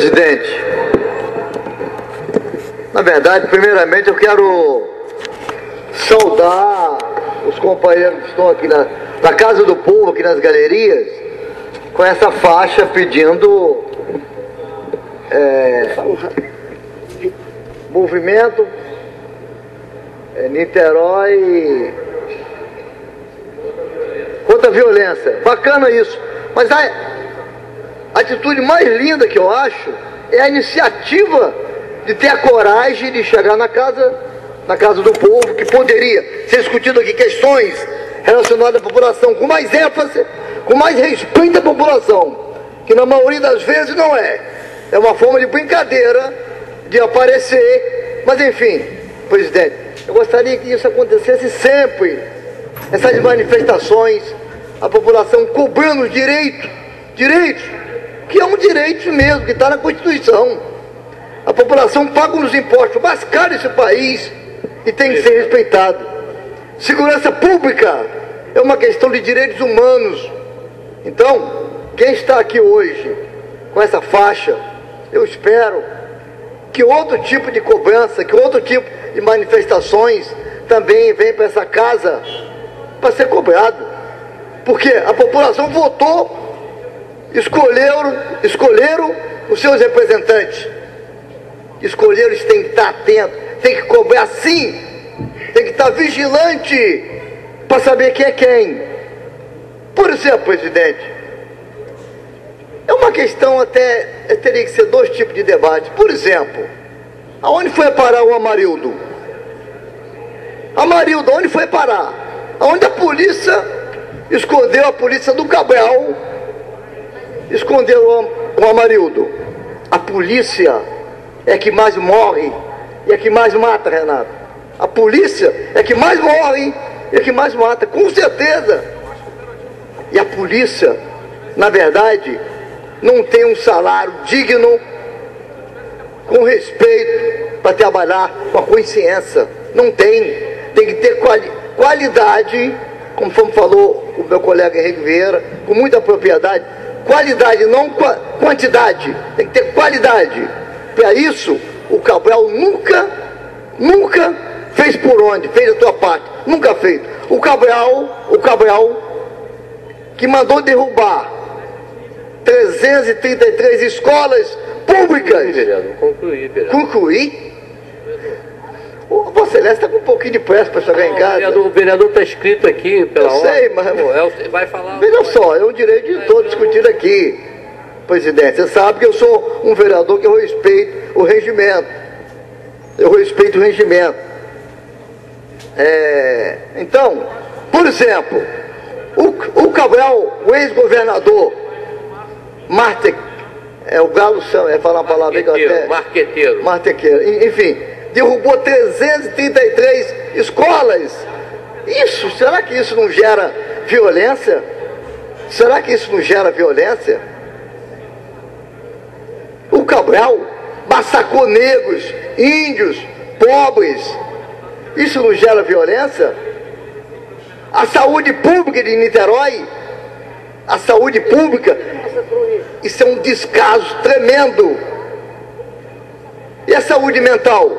Presidente, na verdade, primeiramente eu quero saudar os companheiros que estão aqui na Casa do Povo, aqui nas galerias, com essa faixa pedindo movimento Niterói contra a violência. Bacana isso, mas a atitude mais linda que eu acho é a iniciativa de ter a coragem de chegar na casa do povo, que poderia ser discutido aqui questões relacionadas à população com mais ênfase, com mais respeito à população, que na maioria das vezes não é. É uma forma de brincadeira, de aparecer, mas enfim, presidente, eu gostaria que isso acontecesse sempre, essas manifestações, a população cobrando os direitos, que é um direito mesmo, que está na Constituição. A população paga os impostos mais caros desse país e tem que ser respeitado. Segurança pública é uma questão de direitos humanos. Então, quem está aqui hoje com essa faixa, eu espero que outro tipo de cobrança, que outro tipo de manifestações também venham para essa casa para ser cobrado. Porque a população votou, escolheram os seus representantes. Escolheram, eles têm que estar atentos, tem que cobrar sim, tem que estar vigilante para saber quem é quem. Por exemplo, presidente, é uma questão até, teria que ser dois tipos de debate. Por exemplo, aonde foi parar o Amarildo? Amarildo, onde foi parar? Aonde a polícia escondeu, a polícia do Cabral escondeu o Amarildo? A polícia é que mais morre e é que mais mata, Renato. A polícia é que mais morre e é que mais mata, com certeza. E a polícia, na verdade, não tem um salário digno, com respeito, para trabalhar com a consciência. Não tem. Tem que ter qualidade, como falou o meu colega Henrique Vieira, com muita propriedade. Qualidade, não quantidade. Tem que ter qualidade. Para isso, o Cabral nunca fez por onde, fez a sua parte, nunca fez. O Cabral, que mandou derrubar 333 escolas públicas. Concluir? O Vossa Excelência está com um pouquinho de pressa para chegar em casa. O vereador está escrito aqui pela ordem. Eu sei, mas vai falar. Veja só, é um direito de todos discutir aqui. Presidente, você sabe que eu sou um vereador que eu respeito o regimento. Então, por exemplo, o Cabral, o ex-governador o Galo é falar uma palavra aí que eu até... Marqueteiro, enfim, derrubou 333 escolas. Será que isso não gera violência? O Cabral massacrou negros, índios, pobres. Isso não gera violência? A saúde pública de Niterói, isso é um descaso tremendo. E a saúde mental?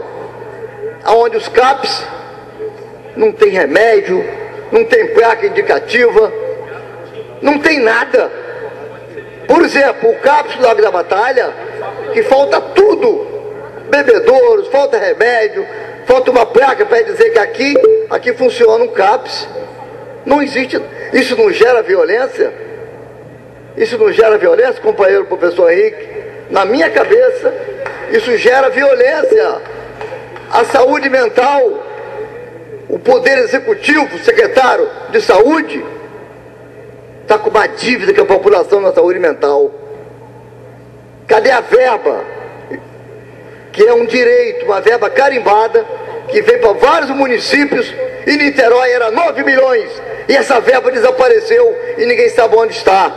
Onde os CAPs não tem remédio, não tem placa indicativa, não tem nada. Por exemplo, o CAPS do Lago da Batalha, que falta tudo, bebedouros, falta remédio, falta uma placa para dizer que aqui funciona um CAPS. Não existe. Isso não gera violência? Companheiro professor Henrique? Na minha cabeça, isso gera violência. A saúde mental, o poder executivo, o secretário de saúde, está com uma dívida com a população na saúde mental. Cadê a verba? Que é um direito, uma verba carimbada, que vem para vários municípios, e Niterói era 9 milhões, e essa verba desapareceu e ninguém sabe onde está.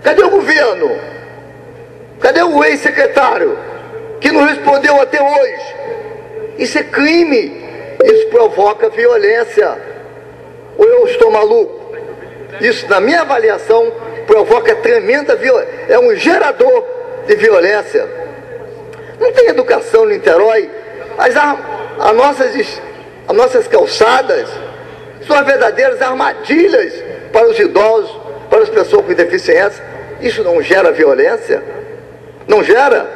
Cadê o governo? Cadê o ex-secretário, que não respondeu até hoje? Isso é crime, isso provoca violência. Ou eu estou maluco? Isso, na minha avaliação, provoca tremenda violência. É um gerador de violência. Não tem educação em Niterói. As nossas calçadas são verdadeiras armadilhas para os idosos, para as pessoas com deficiência. Isso não gera violência? Não gera?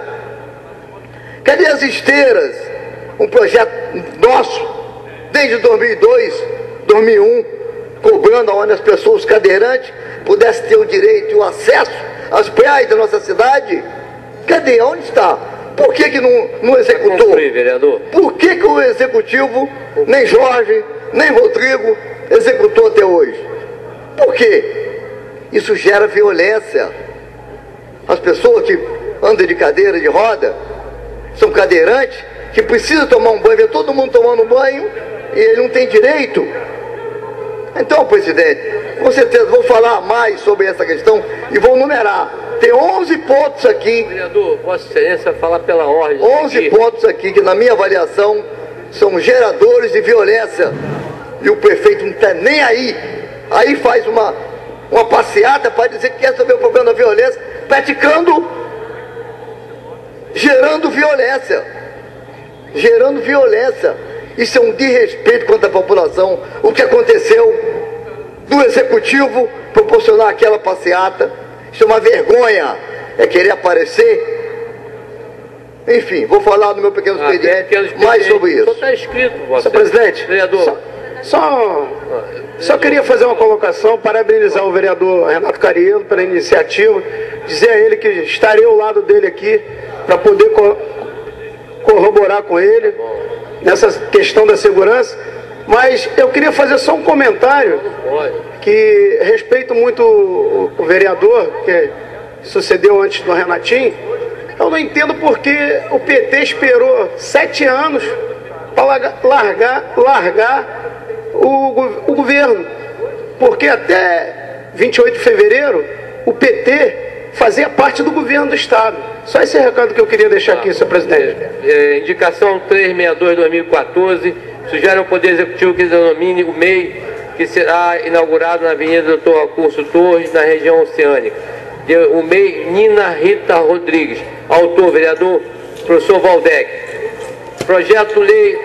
Cadê as esteiras? Um projeto nosso, desde 2002, 2001, cobrando onde as pessoas cadeirantes pudessem ter o direito e o acesso às praias da nossa cidade. Cadê? Onde está? Por que não executou? Vereador. Por que o executivo, nem Jorge, nem Rodrigo, executou até hoje? Por quê? Isso gera violência. As pessoas que andam de cadeira de roda, são cadeirantes, que precisam tomar um banho, vê todo mundo tomando banho, e ele não tem direito. Então, presidente, com certeza vou falar mais sobre essa questão e vou numerar. Tem 11 pontos aqui. Vereador, Vossa Excelência fala pela ordem. 11 pontos aqui que, na minha avaliação, são geradores de violência. E o prefeito não está nem aí. Aí faz uma passeata para dizer que quer resolver o problema da violência, gerando violência. Gerando violência. Isso é um desrespeito contra a população. O que aconteceu do executivo proporcionar aquela passeata, isso é uma vergonha. É querer aparecer. Enfim, vou falar no meu pequeno expediente mais sobre isso. Está escrito, Senhor presidente, vereador. Só queria fazer uma colocação, parabenizar o vereador Renato Cariello pela iniciativa, dizer a ele que estarei ao lado dele aqui para poder corroborar com ele nessa questão da segurança, mas eu queria fazer só um comentário que respeito muito o vereador que sucedeu antes do Renatinho. Eu não entendo porque o PT esperou 7 anos para largar o governo, porque até 28 de fevereiro o PT fazia parte do governo do Estado. Só esse recado que eu queria deixar aqui, senhor presidente. Indicação 362/2014 sugere ao Poder Executivo que denomine o MEI, que será inaugurado na Avenida Dr. Acurso Torres, na região oceânica. O MEI Nina Rita Rodrigues. Autor, vereador professor Valdec. Projeto-lei,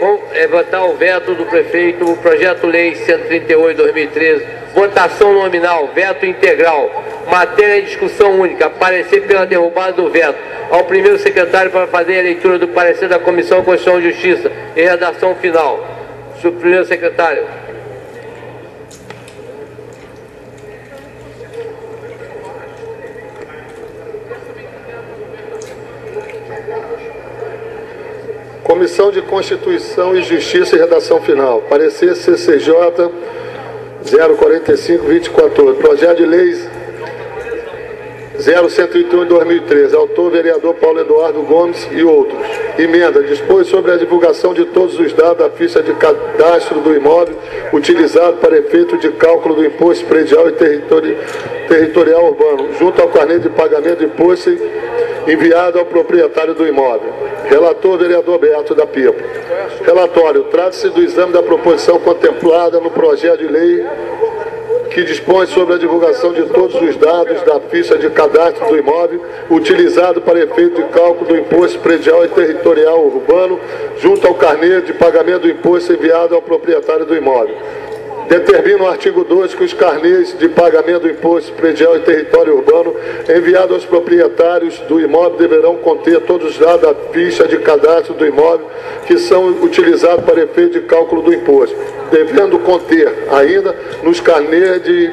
votar o veto do prefeito, o projeto-lei 138/2013, votação nominal, veto integral, matéria em discussão única, parecer pela derrubada do veto. Ao primeiro secretário para fazer a leitura do parecer da Comissão de Constituição e Justiça e redação final. Senhor primeiro secretário. Comissão de Constituição e Justiça e redação final. Parecer CCJ 045/2014. Projeto de Lei 0131/2013. Autor vereador Paulo Eduardo Gomes e outros. Emenda. Dispõe sobre a divulgação de todos os dados da ficha de cadastro do imóvel utilizado para efeito de cálculo do imposto predial e territorial urbano, junto ao carnê de pagamento de imposto enviado ao proprietário do imóvel. Relator, vereador Beato da Pipa. Relatório. Trata-se do exame da proposição contemplada no projeto de lei que dispõe sobre a divulgação de todos os dados da ficha de cadastro do imóvel utilizado para efeito de cálculo do imposto predial e territorial urbano, junto ao carnê de pagamento do imposto enviado ao proprietário do imóvel. Determina o artigo 2 que os carnês de pagamento do imposto predial e território urbano enviados aos proprietários do imóvel deverão conter todos os dados da ficha de cadastro do imóvel que são utilizados para efeito de cálculo do imposto, devendo conter ainda nos carnês de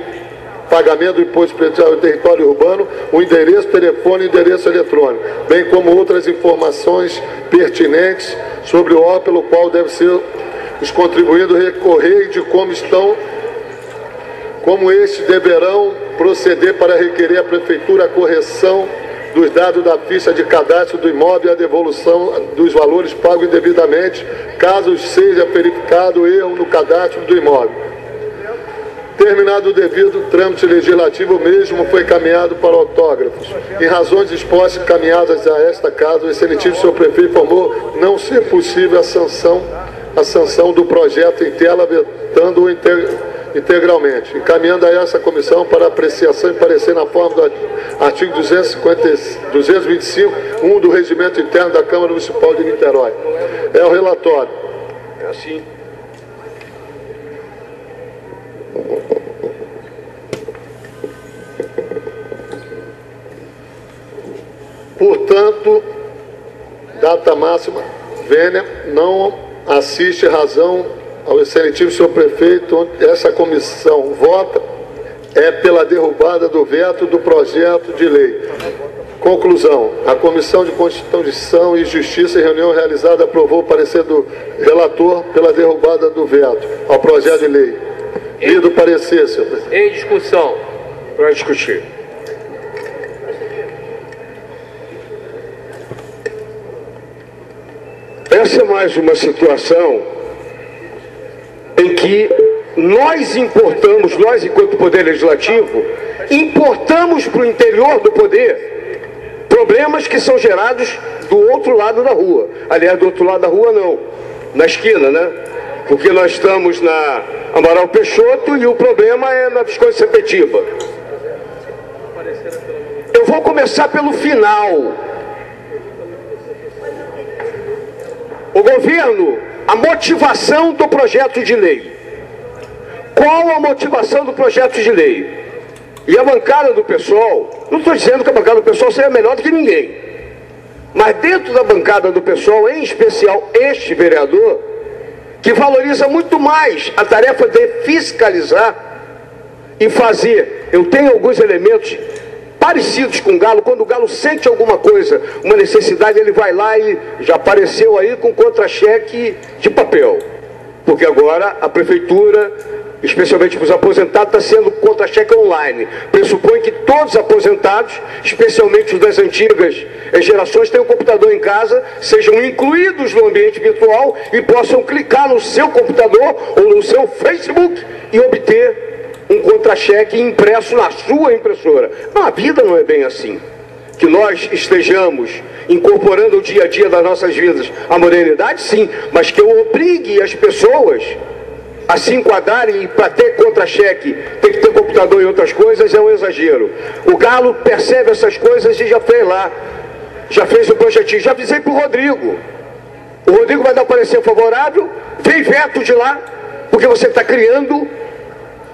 pagamento do imposto predial e território urbano o endereço, telefone e endereço eletrônico, bem como outras informações pertinentes sobre o órgão pelo qual deve ser os contribuintes recorrer e de como estes deverão proceder para requerer à Prefeitura a correção dos dados da ficha de cadastro do imóvel e a devolução dos valores pagos indevidamente, caso seja verificado erro no cadastro do imóvel. Terminado o devido trâmite legislativo, o mesmo foi caminhado para autógrafos. Em razões expostas caminhadas a esta casa, o excelentíssimo senhor prefeito informou não ser possível a sanção do projeto em tela, vetando integralmente, encaminhando a essa comissão para apreciação e parecer na forma do artigo 225, do Regimento Interno da Câmara Municipal de Niterói. É o relatório. É assim. Portanto, data máxima, vênia, não assiste razão ao excelentíssimo senhor prefeito, onde essa comissão vota pela derrubada do veto do projeto de lei. Conclusão. A Comissão de Constituição e Justiça, em reunião realizada, aprovou o parecer do relator pela derrubada do veto ao projeto de lei. Lido o parecer, senhor presidente. Em discussão. Para discutir. Essa é mais uma situação em que nós importamos, nós enquanto Poder Legislativo, importamos para o interior do Poder problemas que são gerados do outro lado da rua. Aliás, do outro lado da rua não, na esquina, né? Porque nós estamos na Amaral Peixoto e o problema é na Visconde Sepetiba. Eu vou começar pelo final. O governo, a motivação do projeto de lei. Qual a motivação do projeto de lei? E a bancada do PSOL, não estou dizendo que a bancada do PSOL seja melhor do que ninguém, mas dentro da bancada do PSOL, em especial este vereador, que valoriza muito mais a tarefa de fiscalizar e fazer. Eu tenho alguns elementos parecidos com o Galo. Quando o Galo sente alguma coisa, uma necessidade, ele vai lá e já apareceu aí com contra-cheque de papel. Porque agora a prefeitura, especialmente para os aposentados, está sendo contra-cheque online. Pressupõe que todos os aposentados, especialmente os das antigas gerações, tenham um computador em casa, sejam incluídos no ambiente virtual e possam clicar no seu computador ou no seu Facebook e obter um contra-cheque impresso na sua impressora. Não, a vida não é bem assim. Que nós estejamos incorporando ao dia a dia das nossas vidas a modernidade, sim, mas que eu obrigue as pessoas a se enquadrarem e para ter contra-cheque tem que ter computador e outras coisas, é um exagero. O Galo percebe essas coisas e já fez lá, já fez o projetinho. Já avisei para o Rodrigo. O Rodrigo vai dar parecer favorável, vem veto de lá, porque você está criando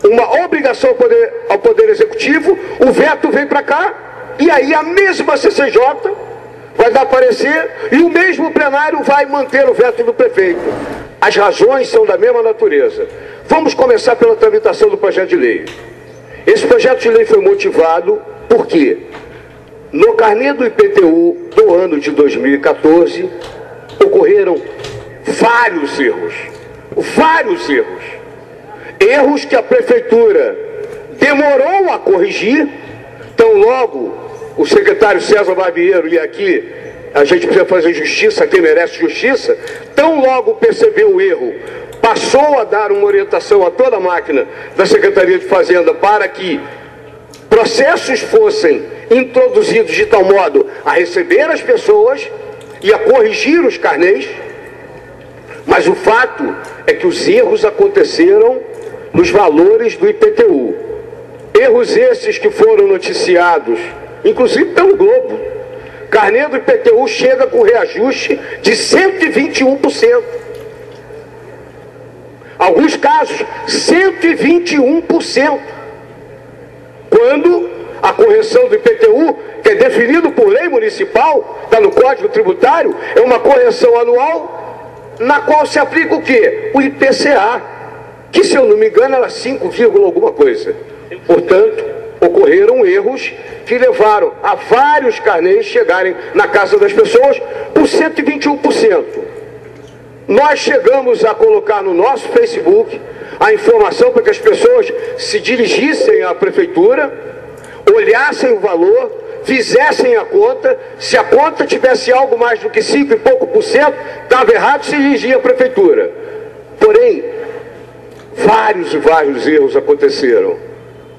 uma obrigação ao poder Executivo, o veto vem para cá, e aí a mesma CCJ vai dar parecer, e o mesmo plenário vai manter o veto do prefeito. As razões são da mesma natureza. Vamos começar pela tramitação do projeto de lei. Esse projeto de lei foi motivado por quê? No carnê do IPTU do ano de 2014, ocorreram vários erros. Vários erros. Erros que a prefeitura demorou a corrigir. Tão logo o secretário César Barbeiro, e aqui a gente precisa fazer justiça, quem merece justiça, tão logo percebeu o erro, passou a dar uma orientação a toda a máquina da Secretaria de Fazenda para que processos fossem introduzidos de tal modo a receber as pessoas e a corrigir os carnês. Mas o fato é que os erros aconteceram nos valores do IPTU. Erros esses que foram noticiados, inclusive pelo Globo. Carnê do IPTU chega com reajuste de 121%. Alguns casos, 121%. Quando a correção do IPTU, que é definido por lei municipal, está no Código Tributário, é uma correção anual, na qual se aplica o quê? O IPCA, que, se eu não me engano, era 5, alguma coisa. Portanto, ocorreram erros que levaram a vários carnês chegarem na casa das pessoas por 121%. Nós chegamos a colocar no nosso Facebook a informação para que as pessoas se dirigissem à prefeitura, olhassem o valor, fizessem a conta. Se a conta tivesse algo mais do que 5 e pouco por cento, estava errado, se dirigia à prefeitura. Porém, vários e vários erros aconteceram.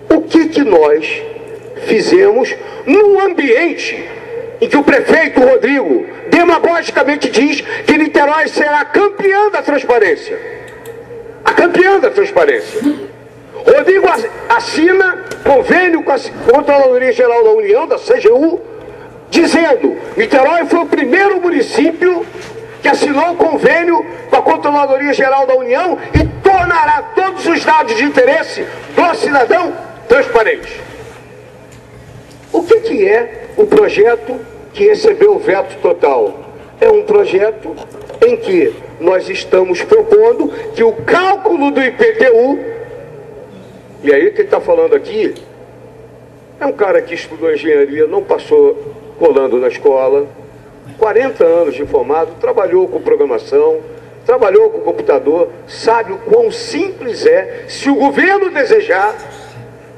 O que nós fizemos num ambiente em que o prefeito Rodrigo demagogicamente diz que Niterói será campeã da transparência? A campeã da transparência. Rodrigo assina convênio com a Controladoria Geral da União, da CGU, dizendo: Niterói foi o primeiro município que assinou um convênio com a Controladoria Geral da União e tornará todos os dados de interesse do cidadão transparentes. O que é o projeto que recebeu o veto total? É um projeto em que nós estamos propondo que o cálculo do IPTU, e aí quem está falando aqui é um cara que estudou engenharia, não passou colando na escola, 40 anos de formado, trabalhou com programação, trabalhou com computador, sabe o quão simples é, se o governo desejar,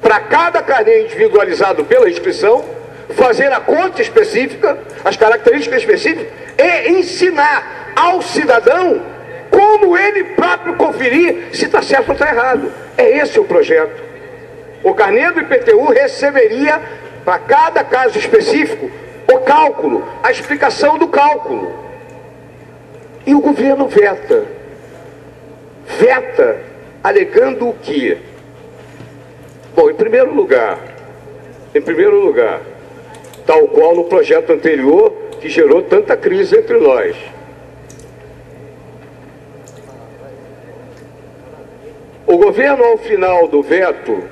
para cada carnê individualizado pela inscrição, fazer a conta específica, as características específicas, e ensinar ao cidadão como ele próprio conferir se está certo ou está errado. É esse o projeto. O carnê do IPTU receberia, para cada caso específico, o cálculo, a explicação do cálculo. E o governo veta. Veta alegando o quê? Bom, em primeiro lugar, tal qual no projeto anterior, que gerou tanta crise entre nós. O governo, ao final do veto,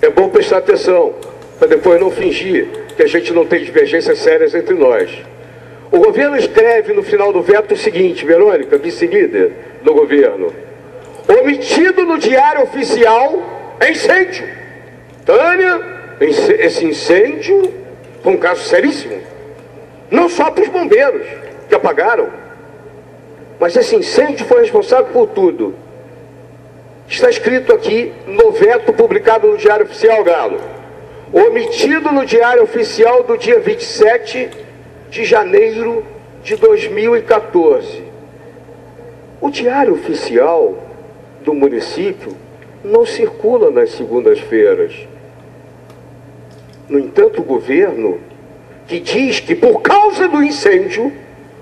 é bom prestar atenção, para depois não fingir que a gente não tem divergências sérias entre nós. O governo escreve no final do veto o seguinte: Verônica, vice-líder do governo, omitido no diário oficial é incêndio. Tânia, esse incêndio foi um caso seríssimo, não só para os bombeiros que apagaram, mas esse incêndio foi responsável por tudo. Está escrito aqui no veto publicado no Diário Oficial, Galo, omitido no Diário Oficial do dia 27 de janeiro de 2014. O Diário Oficial do município não circula nas segundas-feiras. No entanto, o governo, que diz que por causa do incêndio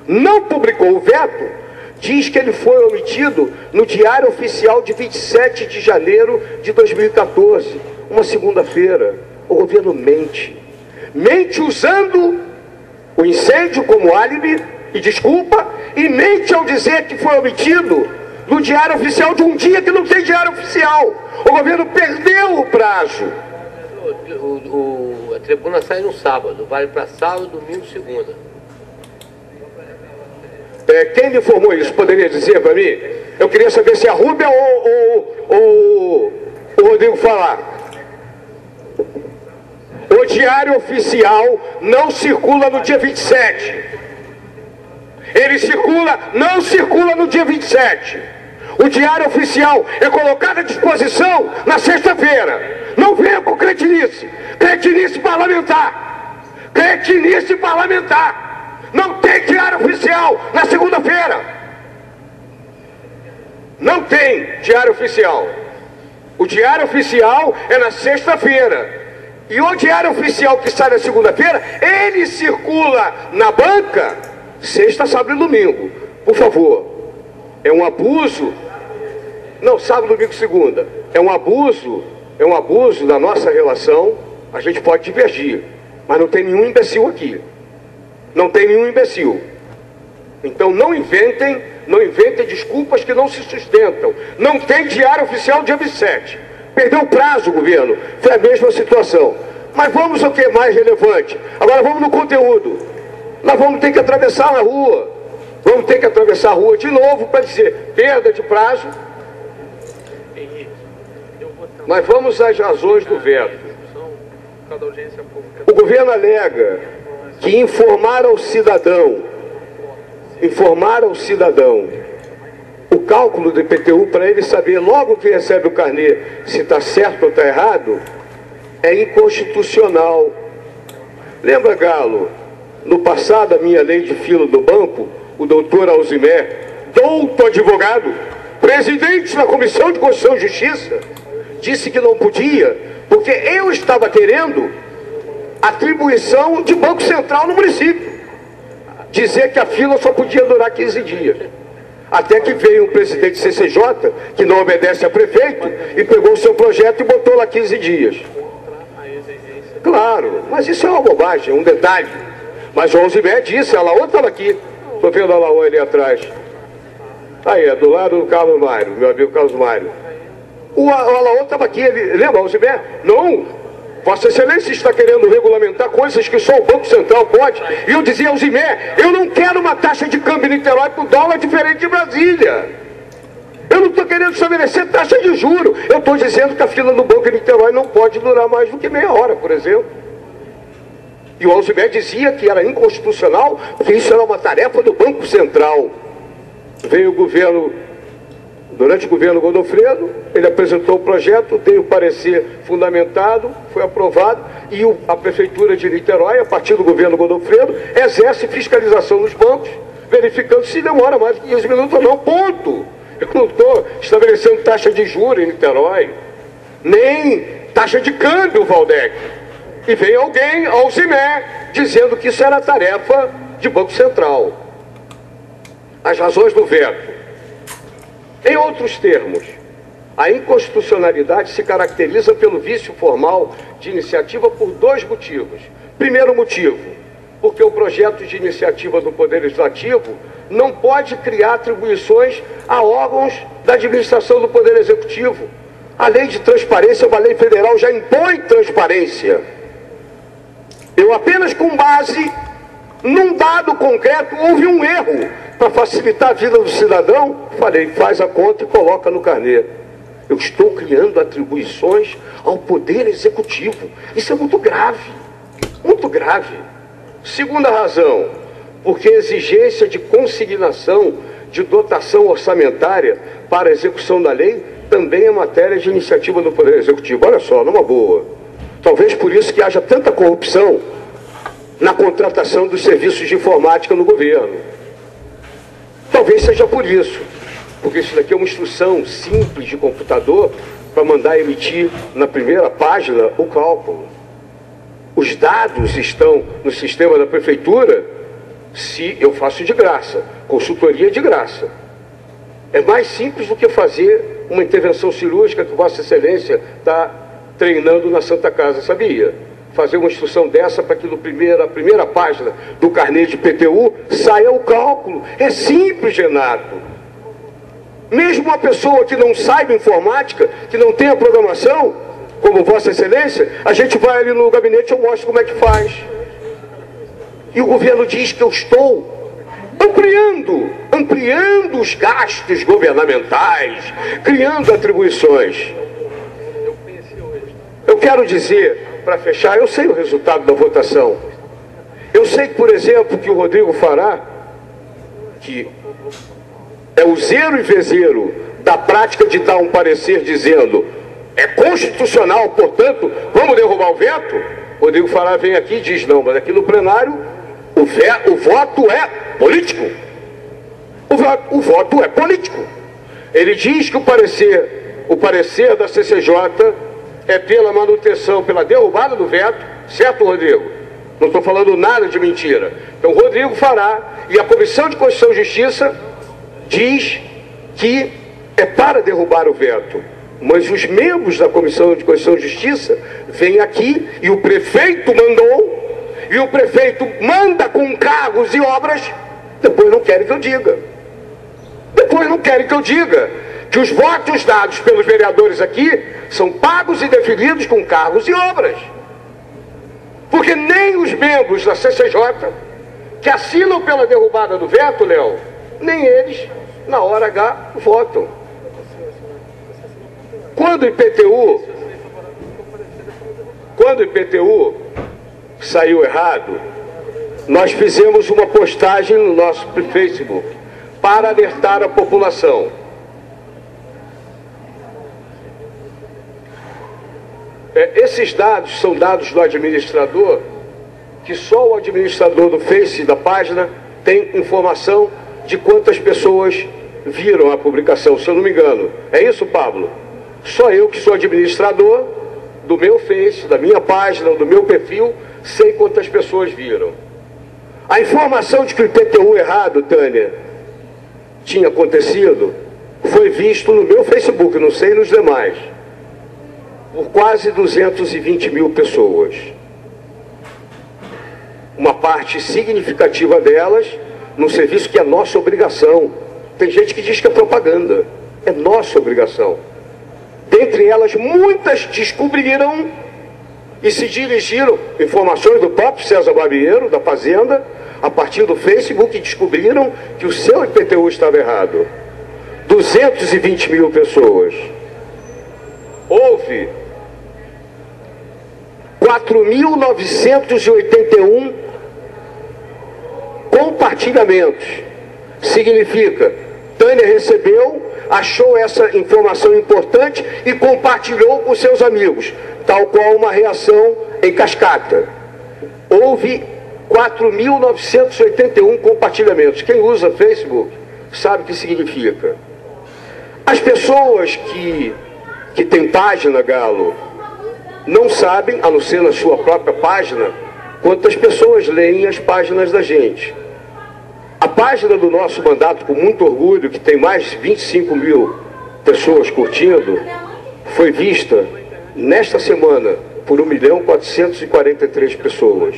não publicou o veto, diz que ele foi omitido no Diário Oficial de 27 de janeiro de 2014, uma segunda-feira. O governo mente. Mente usando o incêndio como álibi e desculpa, e mente ao dizer que foi omitido no Diário Oficial de um dia que não tem Diário Oficial. O governo perdeu o prazo. A tribuna sai no sábado, vale para sábado, domingo, segunda. Quem me informou isso poderia dizer para mim? Eu queria saber se a Rúbia ou o Rodrigo falar. O Diário Oficial não circula no dia 27. Ele não circula no dia 27. O Diário Oficial é colocado à disposição na sexta-feira. Não venha com cretinice. Cretinice parlamentar. Cretinice parlamentar. Não tem Diário Oficial na segunda-feira. Não tem Diário Oficial. O Diário Oficial é na sexta-feira. E o Diário Oficial que sai na segunda-feira, ele circula na banca sexta, sábado e domingo. Por favor. É um abuso. Não, sábado, domingo, segunda. É um abuso da nossa relação. A gente pode divergir, mas não tem nenhum imbecil aqui. Não tem nenhum imbecil. Então não inventem desculpas que não se sustentam. Não tem Diário Oficial dia 27. Perdeu o prazo, governo. Foi a mesma situação. Mas vamos ao que é mais relevante. Agora vamos no conteúdo. Nós vamos ter que atravessar a rua. Vamos ter que atravessar a rua de novo para dizer perda de prazo. Mas vamos às razões do veto. O governo alega que informar ao cidadão o cálculo do IPTU para ele saber logo que recebe o carnê se está certo ou está errado é inconstitucional. Lembra, Galo, no passado a minha lei de fila do banco, o doutor Alzimé, douto advogado, presidente da Comissão de Constituição e Justiça, disse que não podia, porque eu estava querendo atribuição de Banco Central no município. Dizer que a fila só podia durar 15 dias. Até que veio um presidente CCJ, que não obedece a prefeito, e pegou o seu projeto e botou lá 15 dias. Claro, mas isso é uma bobagem, é um detalhe. Mas o 11h30 disse, a Laô estava aqui. Estou vendo a Laô ali atrás. Aí, é do lado do Carlos Mário, meu amigo Carlos Mário. O Alaô estava aqui, ele, lembra, 11h30? Não, Vossa Excelência está querendo regulamentar coisas que só o Banco Central pode. E eu dizia 11h30, eu não quero uma taxa de câmbio em Niterói para o dólar diferente de Brasília. Eu não estou querendo estabelecer taxa de juros. Eu estou dizendo que a fila no Banco de Niterói não pode durar mais do que meia hora, por exemplo. E o 11h30 dizia que era inconstitucional, porque isso era uma tarefa do Banco Central. Veio o governo, durante o governo Godofredo, ele apresentou o projeto, deu o parecer fundamentado, foi aprovado, e a Prefeitura de Niterói, a partir do governo Godofredo, exerce fiscalização nos bancos, verificando se demora mais de 15 minutos ou não, ponto. Eu não estou estabelecendo taxa de juros em Niterói, nem taxa de câmbio, Valdec. E vem alguém, ao Zimé, dizendo que isso era tarefa de Banco Central. As razões do veto. Em outros termos, a inconstitucionalidade se caracteriza pelo vício formal de iniciativa por dois motivos. Primeiro motivo, porque o projeto de iniciativa do Poder Legislativo não pode criar atribuições a órgãos da administração do Poder Executivo. A lei de transparência, uma lei federal, já impõe transparência. Eu apenas com base num dado concreto, houve um erro. Para facilitar a vida do cidadão, falei, faz a conta e coloca no carnê. Eu estou criando atribuições ao Poder Executivo. Isso é muito grave, muito grave. Segunda razão, porque a exigência de consignação de dotação orçamentária para a execução da lei também é matéria de iniciativa do Poder Executivo. Olha só, numa boa. Talvez por isso que haja tanta corrupção na contratação dos serviços de informática no governo. Talvez seja por isso, porque isso daqui é uma instrução simples de computador para mandar emitir na primeira página o cálculo. Os dados estão no sistema da prefeitura, se eu faço de graça, consultoria de graça. É mais simples do que fazer uma intervenção cirúrgica que Vossa Excelência está treinando na Santa Casa, sabia? Fazer uma instrução dessa para que na primeira página do carnê de PTU saia o cálculo. É simples, Renato. Mesmo uma pessoa que não saiba informática, que não tenha programação, como Vossa Excelência, a gente vai ali no gabinete e eu mostro como é que faz. E o governo diz que eu estou ampliando os gastos governamentais, criando atribuições. Eu quero dizer, para fechar, eu sei o resultado da votação. Eu sei, por exemplo, que o Rodrigo Fará, que é o zero e vezeiro da prática de dar um parecer dizendo é constitucional, portanto, vamos derrubar o veto. Rodrigo Fará vem aqui e diz, não, mas aqui no plenário o voto é político. O voto é político. Ele diz que o parecer da CCJ é pela manutenção, pela derrubada do veto, certo, Rodrigo? Não estou falando nada de mentira. Então, Rodrigo Fará e a Comissão de Constituição e Justiça diz que é para derrubar o veto. Mas os membros da Comissão de Constituição e Justiça vêm aqui e o prefeito mandou, e o prefeito manda com cargos e obras, depois não querem que eu diga. Depois não querem que eu diga que os votos dados pelos vereadores aqui são pagos e definidos com cargos e obras. Porque nem os membros da CCJ, que assinam pela derrubada do veto, Léo, nem eles, na hora H, votam. Quando o IPTU saiu errado, nós fizemos uma postagem no nosso Facebook para alertar a população. Esses dados são dados do administrador, que só o administrador do Face da página tem informação de quantas pessoas viram a publicação, se eu não me engano. É isso, Pablo? Só eu que sou administrador do meu Face, da minha página, do meu perfil, sei quantas pessoas viram. A informação de que o IPTU errado, Tânia, tinha acontecido foi visto no meu Facebook, não sei nos demais, por quase 220 mil pessoas. Uma parte significativa delas num serviço que é nossa obrigação. Tem gente que diz que é propaganda. É nossa obrigação. Dentre elas, muitas descobriram e se dirigiram, informações do próprio César Barbeiro, da Fazenda, a partir do Facebook, descobriram que o seu IPTU estava errado. 220 mil pessoas. Houve 4.981 compartilhamentos. Significa, Tânia recebeu, achou essa informação importante e compartilhou com seus amigos, tal qual uma reação em cascata. Houve 4.981 compartilhamentos. Quem usa Facebook sabe o que significa. As pessoas que têm página, Galo, não sabem, a não ser na sua própria página, quantas pessoas leem as páginas da gente. A página do nosso mandato, com muito orgulho, que tem mais de 25 mil pessoas curtindo, foi vista nesta semana por 1.443.000 pessoas.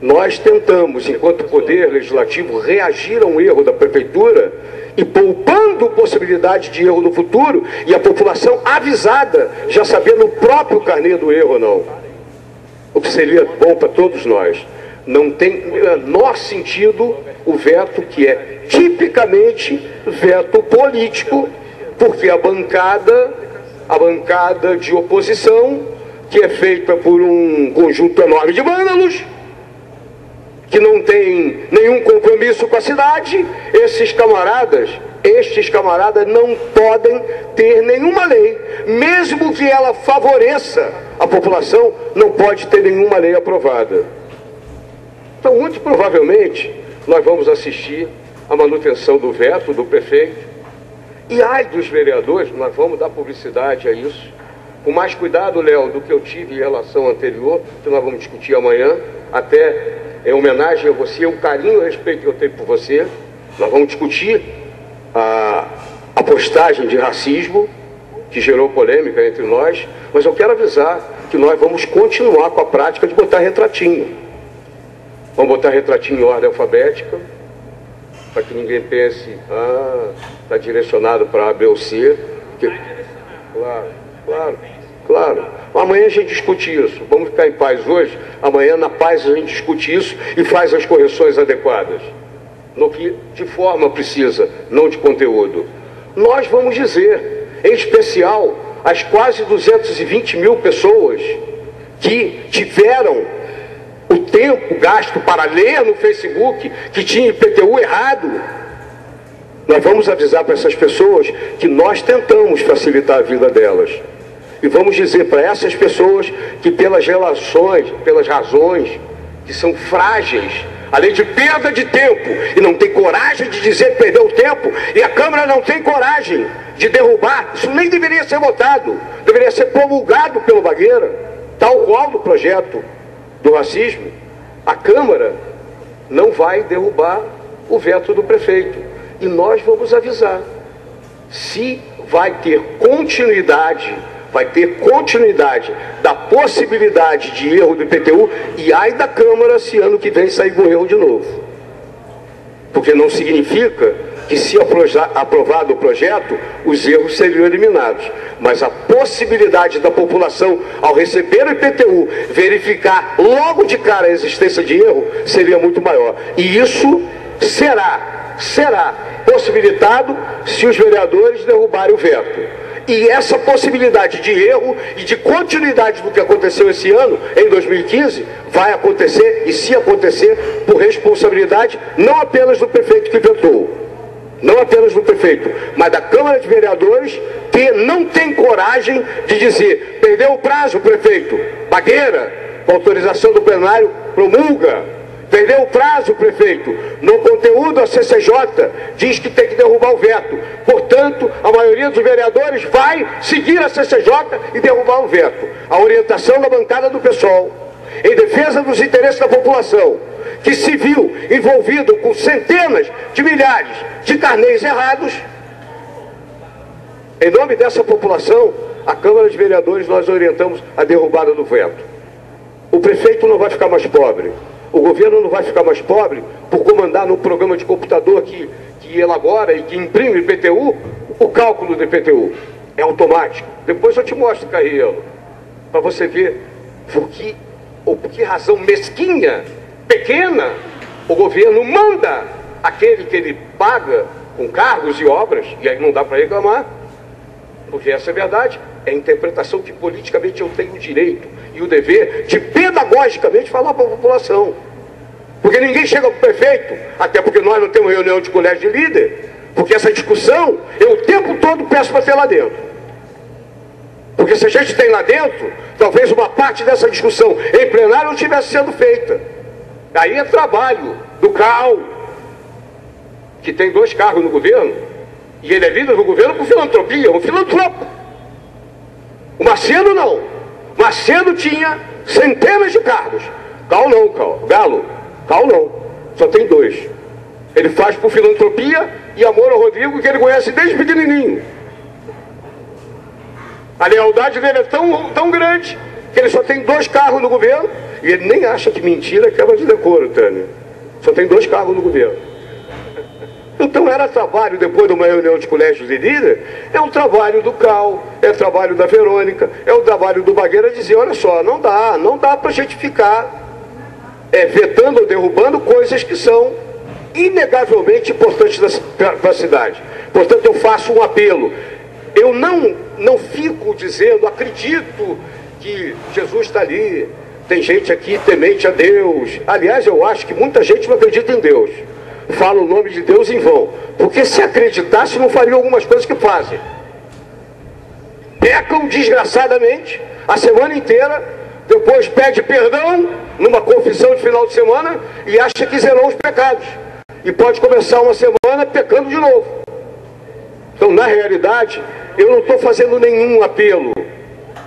Nós tentamos, enquanto Poder Legislativo, reagir a um erro da Prefeitura e poupando possibilidade de erro no futuro, e a população avisada, já sabendo o próprio carnê do erro ou não. O que seria bom para todos nós. Não tem o menor sentido o veto, que é tipicamente veto político, porque a bancada de oposição, que é feita por um conjunto enorme de vândalos, que não tem nenhum compromisso com a cidade, estes camaradas não podem ter nenhuma lei, mesmo que ela favoreça a população, não pode ter nenhuma lei aprovada. Então, muito provavelmente, nós vamos assistir à manutenção do veto do prefeito, e ai dos vereadores, nós vamos dar publicidade a isso, com mais cuidado, Léo, do que eu tive em relação anterior, que nós vamos discutir amanhã, até em homenagem a você, o carinho e o respeito que eu tenho por você. Nós vamos discutir a postagem de racismo, que gerou polêmica entre nós, mas eu quero avisar que nós vamos continuar com a prática de botar retratinho. Vamos botar retratinho em ordem alfabética, para que ninguém pense, está direcionado para A, B ou C. Porque... Claro. Amanhã a gente discute isso. Vamos ficar em paz hoje. Amanhã, na paz, a gente discute isso e faz as correções adequadas. No que de forma precisa, não de conteúdo. Nós vamos dizer, em especial, as quase 220 mil pessoas que tiveram o tempo gasto para ler no Facebook que tinha IPTU errado. Nós vamos avisar para essas pessoas que nós tentamos facilitar a vida delas. E vamos dizer para essas pessoas que pelas razões que são frágeis, além de perda de tempo, e não tem coragem de dizer que perdeu tempo, e a Câmara não tem coragem de derrubar, isso nem deveria ser votado, deveria ser promulgado pelo Bagueira, tal qual do projeto do racismo. A Câmara não vai derrubar o veto do prefeito. E nós vamos avisar. Se vai ter continuidade da possibilidade de erro do IPTU, e ai da Câmara se ano que vem sair com erro de novo. Porque não significa que, se aprovado o projeto, os erros seriam eliminados. Mas a possibilidade da população, ao receber o IPTU, verificar logo de cara a existência de erro, seria muito maior. E isso será possibilitado se os vereadores derrubarem o veto. E essa possibilidade de erro e de continuidade do que aconteceu esse ano, em 2015, vai acontecer, e se acontecer, por responsabilidade não apenas do prefeito que vetou, não apenas do prefeito, mas da Câmara de Vereadores, que não tem coragem de dizer: perdeu o prazo, prefeito, Bagueira, com autorização do plenário, promulga. Perdeu o prazo, prefeito. No conteúdo, a CCJ diz que tem que derrubar o veto. Portanto, a maioria dos vereadores vai seguir a CCJ e derrubar o veto. A orientação da bancada do PSOL, em defesa dos interesses da população, que se viu envolvido com centenas de milhares de carnês errados. Em nome dessa população, a Câmara de Vereadores, nós orientamos a derrubada do veto. O prefeito não vai ficar mais pobre, o governo não vai ficar mais pobre por comandar no programa de computador que elabora e que imprime IPTU, o cálculo do IPTU. É automático. Depois eu te mostro, Carrielo, para você ver por que razão mesquinha, pequena, o governo manda aquele que ele paga com cargos e obras, e aí não dá para reclamar, porque essa é a verdade, é a interpretação que politicamente eu tenho o direito e o dever de pedagogicamente falar para a população. Porque ninguém chega para o prefeito, até porque nós não temos reunião de colégio de líder, porque essa discussão eu o tempo todo peço para ter lá dentro. Porque se a gente tem lá dentro, talvez uma parte dessa discussão em plenário não estivesse sendo feita. Aí é trabalho do CAL, que tem 2 cargos no governo, e ele é líder do governo por filantropia, um filantropo. O Macedo não. Macedo tinha centenas de cargos. CAL não, Galo. CAL não. Só tem 2. Ele faz por filantropia e amor ao Rodrigo, que ele conhece desde pequenininho. A lealdade dele é tão grande que ele só tem 2 cargos no governo e ele nem acha que mentira é quebra de decoro, Tânia. Só tem 2 cargos no governo. Então era trabalho, depois de uma reunião de colégios de líder, é um trabalho do CAL, é trabalho da Verônica, é o trabalho do Bagueira dizer, olha só, não dá para a gente ficar vetando ou derrubando coisas que são inegavelmente importantes para a cidade. Portanto, eu faço um apelo. Eu não fico dizendo, acredito que Jesus está ali, tem gente aqui temente a Deus. Aliás, eu acho que muita gente não acredita em Deus. Fala o nome de Deus em vão. Porque se acreditasse, não fariam algumas coisas que fazem. Pecam desgraçadamente a semana inteira, depois pede perdão numa confissão de final de semana e acha que zerou os pecados. E pode começar uma semana pecando de novo. Então, na realidade, eu não estou fazendo nenhum apelo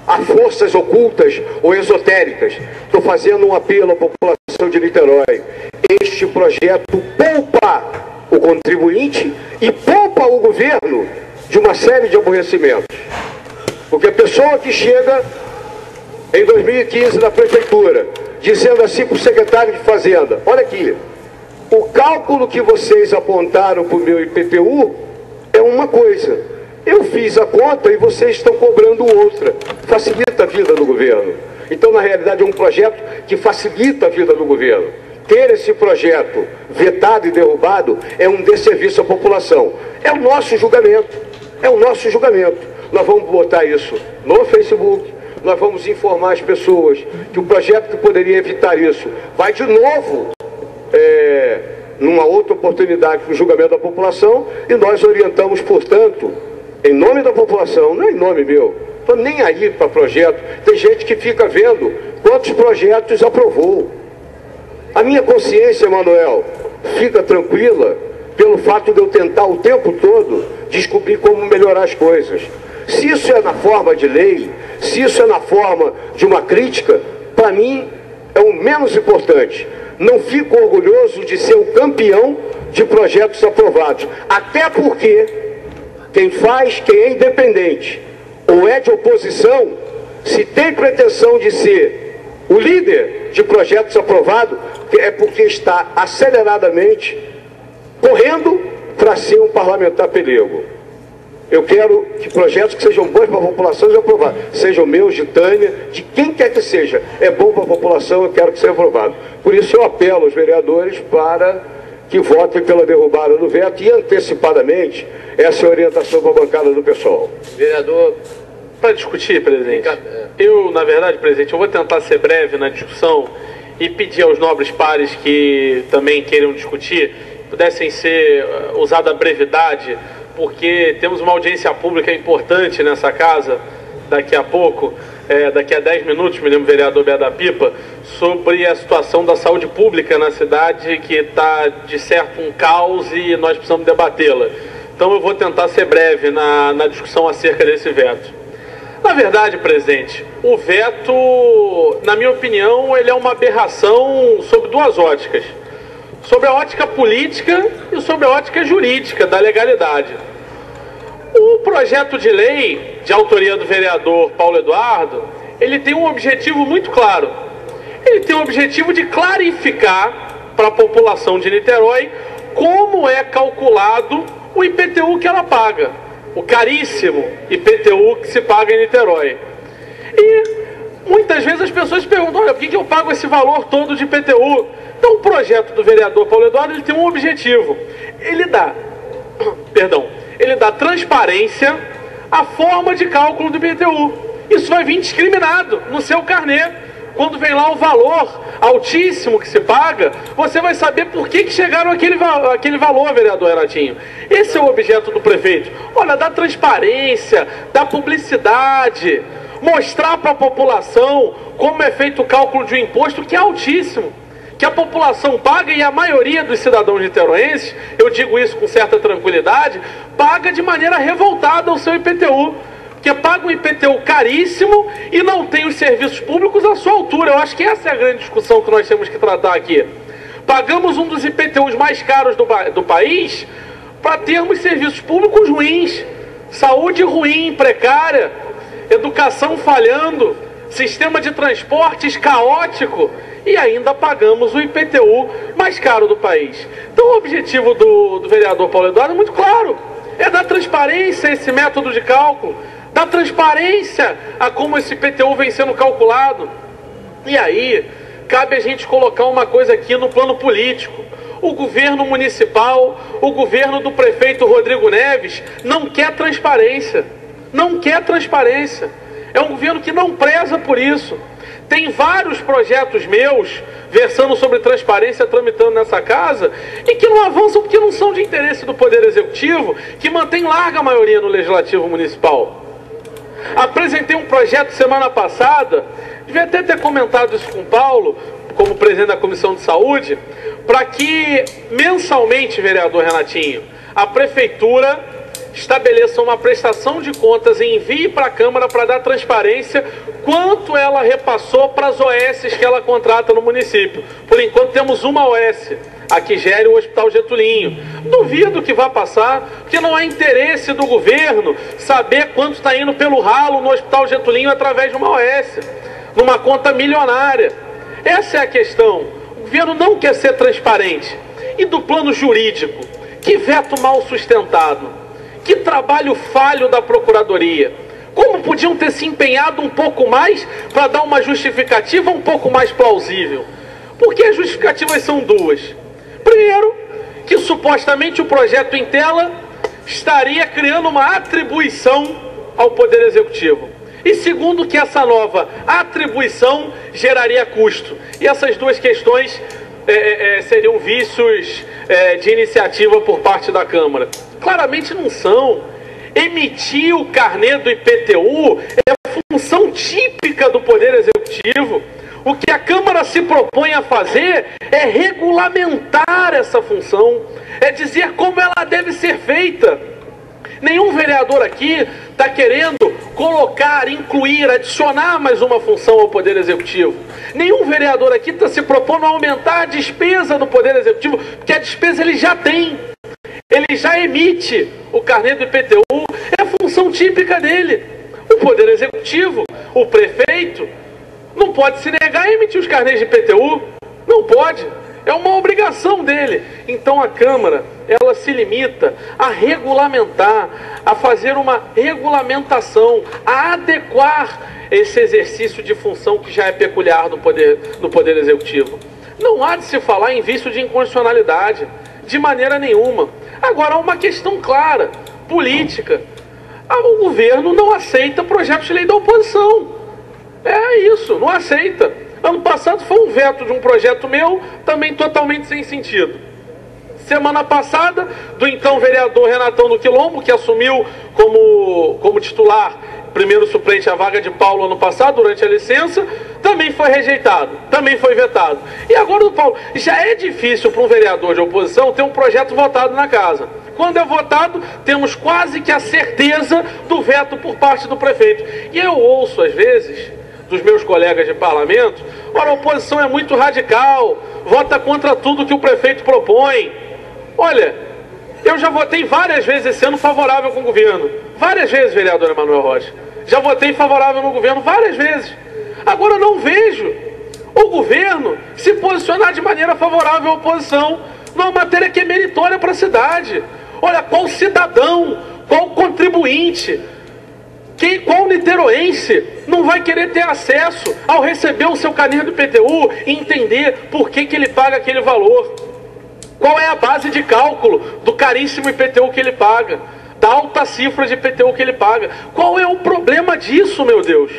a forças ocultas ou esotéricas. Estou fazendo um apelo à população de Niterói. Este projeto poupa o contribuinte e poupa o governo de uma série de aborrecimentos. Porque a pessoa que chega em 2015 na prefeitura, dizendo assim para o secretário de Fazenda, olha aqui, o cálculo que vocês apontaram para o meu IPTU é uma coisa. Eu fiz a conta e vocês estão cobrando outra. Facilita a vida do governo. Então, na realidade, é um projeto que facilita a vida do governo. Ter esse projeto vetado e derrubado é um desserviço à população. É o nosso julgamento. É o nosso julgamento. Nós vamos botar isso no Facebook. Nós vamos informar as pessoas que o projeto que poderia evitar isso vai de novo numa outra oportunidade para o julgamento da população, e nós orientamos, portanto, em nome da população, não é em nome meu, estou nem aí para projeto. Tem gente que fica vendo quantos projetos aprovou. A minha consciência, Manuel, fica tranquila pelo fato de eu tentar o tempo todo descobrir como melhorar as coisas. Se isso é na forma de lei, se isso é na forma de uma crítica, para mim é o menos importante. Não fico orgulhoso de ser o campeão de projetos aprovados. Até porque quem é independente ou é de oposição, se tem pretensão de ser o líder de projetos aprovados, é porque está aceleradamente correndo para ser um parlamentar pelego. Eu quero que projetos que sejam bons para a população sejam aprovados. Sejam meus, de Tânia, de quem quer que seja. É bom para a população, eu quero que seja aprovado. Por isso eu apelo aos vereadores para que votem pela derrubada do veto e antecipadamente essa é a orientação para a bancada do pessoal. Vereador... Para discutir, presidente, na verdade, presidente, eu vou tentar ser breve na discussão e pedir aos nobres pares que também queiram discutir, pudessem ser usada a brevidade, porque temos uma audiência pública importante nessa casa, daqui a pouco, daqui a 10 minutos, me lembro, vereador Bé da Pipa, sobre a situação da saúde pública na cidade, que está, de certo, um caos e nós precisamos debatê-la. Então eu vou tentar ser breve na discussão acerca desse veto. Na verdade, presidente, o veto, na minha opinião, ele é uma aberração sob 2 óticas. sobre a ótica política e sobre a ótica jurídica da legalidade. O projeto de lei de autoria do vereador Paulo Eduardo, ele tem um objetivo muito claro. Ele tem o objetivo de clarificar para a população de Niterói como é calculado o IPTU que ela paga, o caríssimo IPTU que se paga em Niterói. E muitas vezes as pessoas perguntam, olha, por que eu pago esse valor todo de IPTU? Então o projeto do vereador Paulo Eduardo, ele tem um objetivo. Ele dá transparência à forma de cálculo do IPTU. Isso vai vir discriminado no seu carnê. Quando vem lá o valor altíssimo que se paga, você vai saber por que chegaram aquele valor, vereador Renatinho. Esse é o objeto do prefeito. Olha, da transparência, da publicidade, mostrar para a população como é feito o cálculo de um imposto que é altíssimo, que a população paga, e a maioria dos cidadãos niteroenses, eu digo isso com certa tranquilidade, paga de maneira revoltada o seu IPTU. Porque paga um IPTU caríssimo e não tem os serviços públicos à sua altura. Eu acho que essa é a grande discussão que nós temos que tratar aqui. Pagamos um dos IPTUs mais caros do país para termos serviços públicos ruins, saúde ruim, precária, educação falhando, sistema de transportes caótico, e ainda pagamos o IPTU mais caro do país. Então o objetivo do vereador Paulo Eduardo é muito claro. É dar transparência a esse método de cálculo, dar transparência a como esse IPTU vem sendo calculado. E aí, cabe a gente colocar uma coisa aqui no plano político. O governo municipal, o governo do prefeito Rodrigo Neves, não quer transparência. Não quer transparência. É um governo que não preza por isso. Tem vários projetos meus versando sobre transparência tramitando nessa casa e que não avançam porque não são de interesse do Poder Executivo, que mantém larga maioria no Legislativo Municipal. Apresentei um projeto semana passada, devia até ter comentado isso com o Paulo, como presidente da Comissão de Saúde, para que mensalmente, vereador Renatinho, a Prefeitura estabeleça uma prestação de contas e envie para a Câmara para dar transparência quanto ela repassou para as OS que ela contrata no município. Por enquanto temos uma OS, a que gere o Hospital Getulinho. Duvido que vá passar, porque não há interesse do governo saber quanto está indo pelo ralo no Hospital Getulinho através de uma OS, numa conta milionária. Essa é a questão. O governo não quer ser transparente. E do plano jurídico, que veto mal sustentado. Que trabalho falho da Procuradoria. Como podiam ter se empenhado um pouco mais para dar uma justificativa um pouco mais plausível? Porque as justificativas são duas. Primeiro, que supostamente o projeto em tela estaria criando uma atribuição ao Poder Executivo. E segundo, que essa nova atribuição geraria custo. E essas duas questões seriam vícios de iniciativa por parte da Câmara. Claramente não são. Emitir o carnê do IPTU é função típica do Poder Executivo. O que a Câmara se propõe a fazer é regulamentar essa função, é dizer como ela deve ser feita. Nenhum vereador aqui está querendo colocar, incluir, adicionar mais uma função ao Poder Executivo. Nenhum vereador aqui está se propondo a aumentar a despesa do Poder Executivo, porque a despesa ele já tem. Ele já emite o carnê do IPTU, é a função típica dele. O Poder Executivo, o prefeito, não pode se negar a emitir os carnês de IPTU. Não pode. É uma obrigação dele. Então a Câmara, ela se limita a regulamentar, a fazer uma regulamentação, a adequar esse exercício de função que já é peculiar do Poder Executivo. Não há de se falar em vício de inconstitucionalidade, de maneira nenhuma. Agora, há uma questão clara, política. O governo não aceita projetos de lei da oposição. É isso, não aceita. Ano passado foi um veto de um projeto meu, também totalmente sem sentido. Semana passada, do então vereador Renatão do Quilombo, que assumiu como titular, primeiro suplente, a vaga de Paulo ano passado, durante a licença, também foi rejeitado, também foi vetado. E agora o Paulo, já é difícil para um vereador de oposição ter um projeto votado na casa. Quando é votado, temos quase que a certeza do veto por parte do prefeito. E eu ouço, às vezes, dos meus colegas de parlamento, ora, a oposição é muito radical, vota contra tudo que o prefeito propõe. Olha, eu já votei várias vezes esse ano favorável com o governo. Várias vezes, vereador Emanuel Rocha. Já votei favorável no governo várias vezes. Agora eu não vejo o governo se posicionar de maneira favorável à oposição numa matéria que é meritória para a cidade. Olha, qual cidadão, qual contribuinte, qual niteroense não vai querer ter acesso ao receber o seu carnê do IPTU e entender por que ele paga aquele valor? Qual é a base de cálculo do caríssimo IPTU que ele paga? Da alta cifra de IPTU que ele paga? Qual é o problema disso, meu Deus?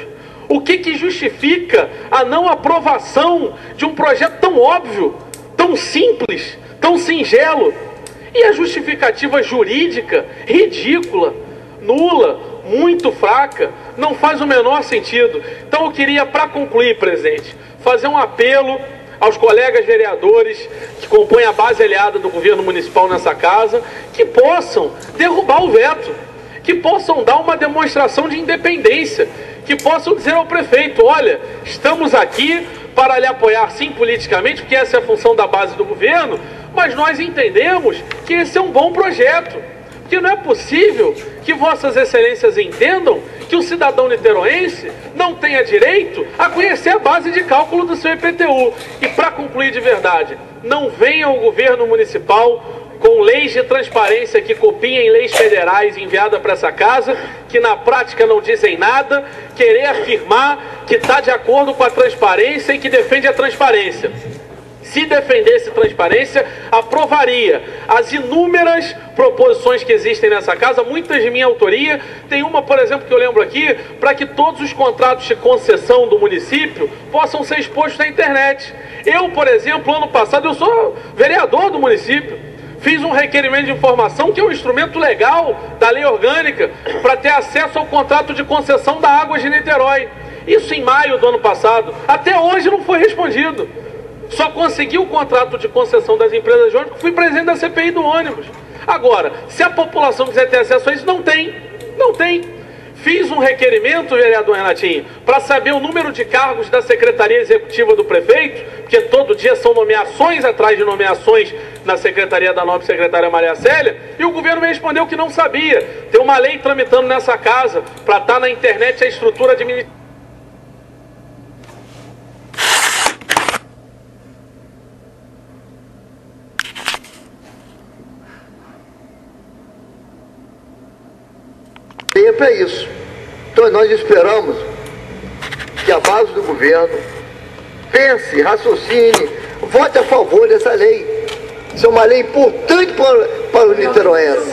O que justifica a não aprovação de um projeto tão óbvio, tão simples, tão singelo? E a justificativa jurídica, ridícula, nula, muito fraca, não faz o menor sentido. Então eu queria, para concluir, presidente, fazer um apelo aos colegas vereadores que compõem a base aliada do governo municipal nessa casa, que possam derrubar o veto, que possam dar uma demonstração de independência, que possam dizer ao prefeito: olha, estamos aqui para lhe apoiar sim politicamente, porque essa é a função da base do governo, mas nós entendemos que esse é um bom projeto, porque não é possível que vossas excelências entendam que o cidadão niteroense não tenha direito a conhecer a base de cálculo do seu IPTU. E para concluir de verdade, não venha o governo municipal com leis de transparência que copiem leis federais enviadas para essa casa, que na prática não dizem nada, querer afirmar que está de acordo com a transparência e que defende a transparência. Se defendesse transparência, aprovaria as inúmeras proposições que existem nessa casa, muitas de minha autoria. Tem uma, por exemplo, que eu lembro aqui, para que todos os contratos de concessão do município possam ser expostos na internet. Eu, por exemplo, ano passado, eu sou vereador do município, fiz um requerimento de informação, que é um instrumento legal da lei orgânica, para ter acesso ao contrato de concessão da Águas de Niterói. Isso em maio do ano passado. Até hoje não foi respondido. Só consegui o contrato de concessão das empresas de ônibus porque fui presidente da CPI do ônibus. Agora, se a população quiser ter acesso a isso, não tem. Não tem. Fiz um requerimento, vereador Renatinho, para saber o número de cargos da Secretaria Executiva do Prefeito, porque todo dia são nomeações atrás de nomeações na Secretaria da nobre secretária Maria Célia, e o governo me respondeu que não sabia. Tem uma lei tramitando nessa casa para estar na internet a estrutura administrativa. Tempo é isso. Então nós esperamos que a base do governo pense, raciocine, vote a favor dessa lei. Isso é uma lei importante para o niteroense.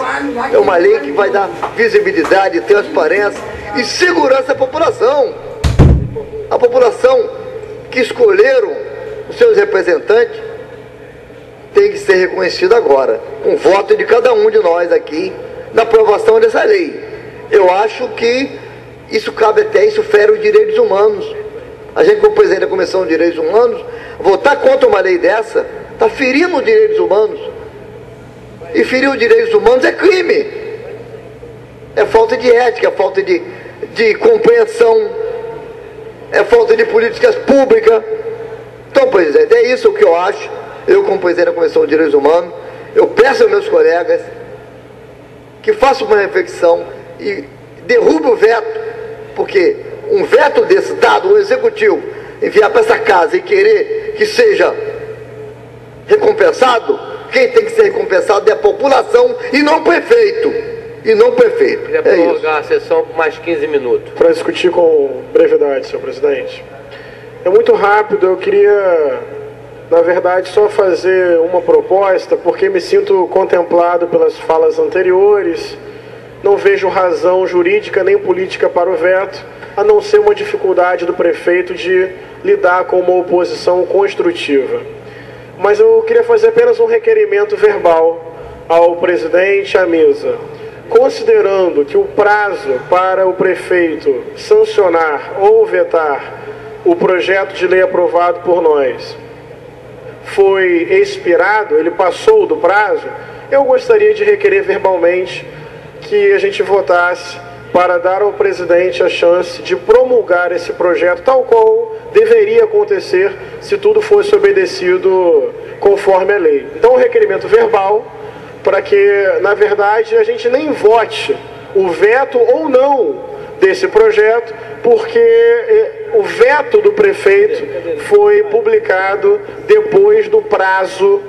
É uma lei que vai dar visibilidade, transparência e segurança à população. A população que escolheram os seus representantes tem que ser reconhecida agora, com o voto de cada um de nós aqui, na aprovação dessa lei. Eu acho que isso cabe até, isso fere os direitos humanos. A gente, como presidente da Comissão de Direitos Humanos, votar contra uma lei dessa, está ferindo os direitos humanos. E ferir os direitos humanos é crime. É falta de ética, é falta de compreensão, é falta de políticas públicas. Então, presidente, é isso que eu acho. Eu, como presidente da Comissão de Direitos Humanos, eu peço aos meus colegas que façam uma reflexão e derrube o veto, porque um veto desse dado, o executivo enviar para essa casa e querer que seja recompensado, quem tem que ser recompensado é a população e não o prefeito. E não o prefeito. Queria prorrogar a sessão por mais 15 minutos. Para discutir com brevidade, senhor presidente. É muito rápido, eu queria, na verdade, só fazer uma proposta, porque me sinto contemplado pelas falas anteriores. Não vejo razão jurídica nem política para o veto, a não ser uma dificuldade do prefeito de lidar com uma oposição construtiva. Mas eu queria fazer apenas um requerimento verbal ao presidente e à mesa. Considerando que o prazo para o prefeito sancionar ou vetar o projeto de lei aprovado por nós foi expirado, ele passou do prazo, eu gostaria de requerer verbalmente que a gente votasse para dar ao presidente a chance de promulgar esse projeto, tal qual deveria acontecer se tudo fosse obedecido conforme a lei. Então, o requerimento verbal, para que, na verdade, a gente nem vote o veto ou não desse projeto, porque o veto do prefeito foi publicado depois do prazo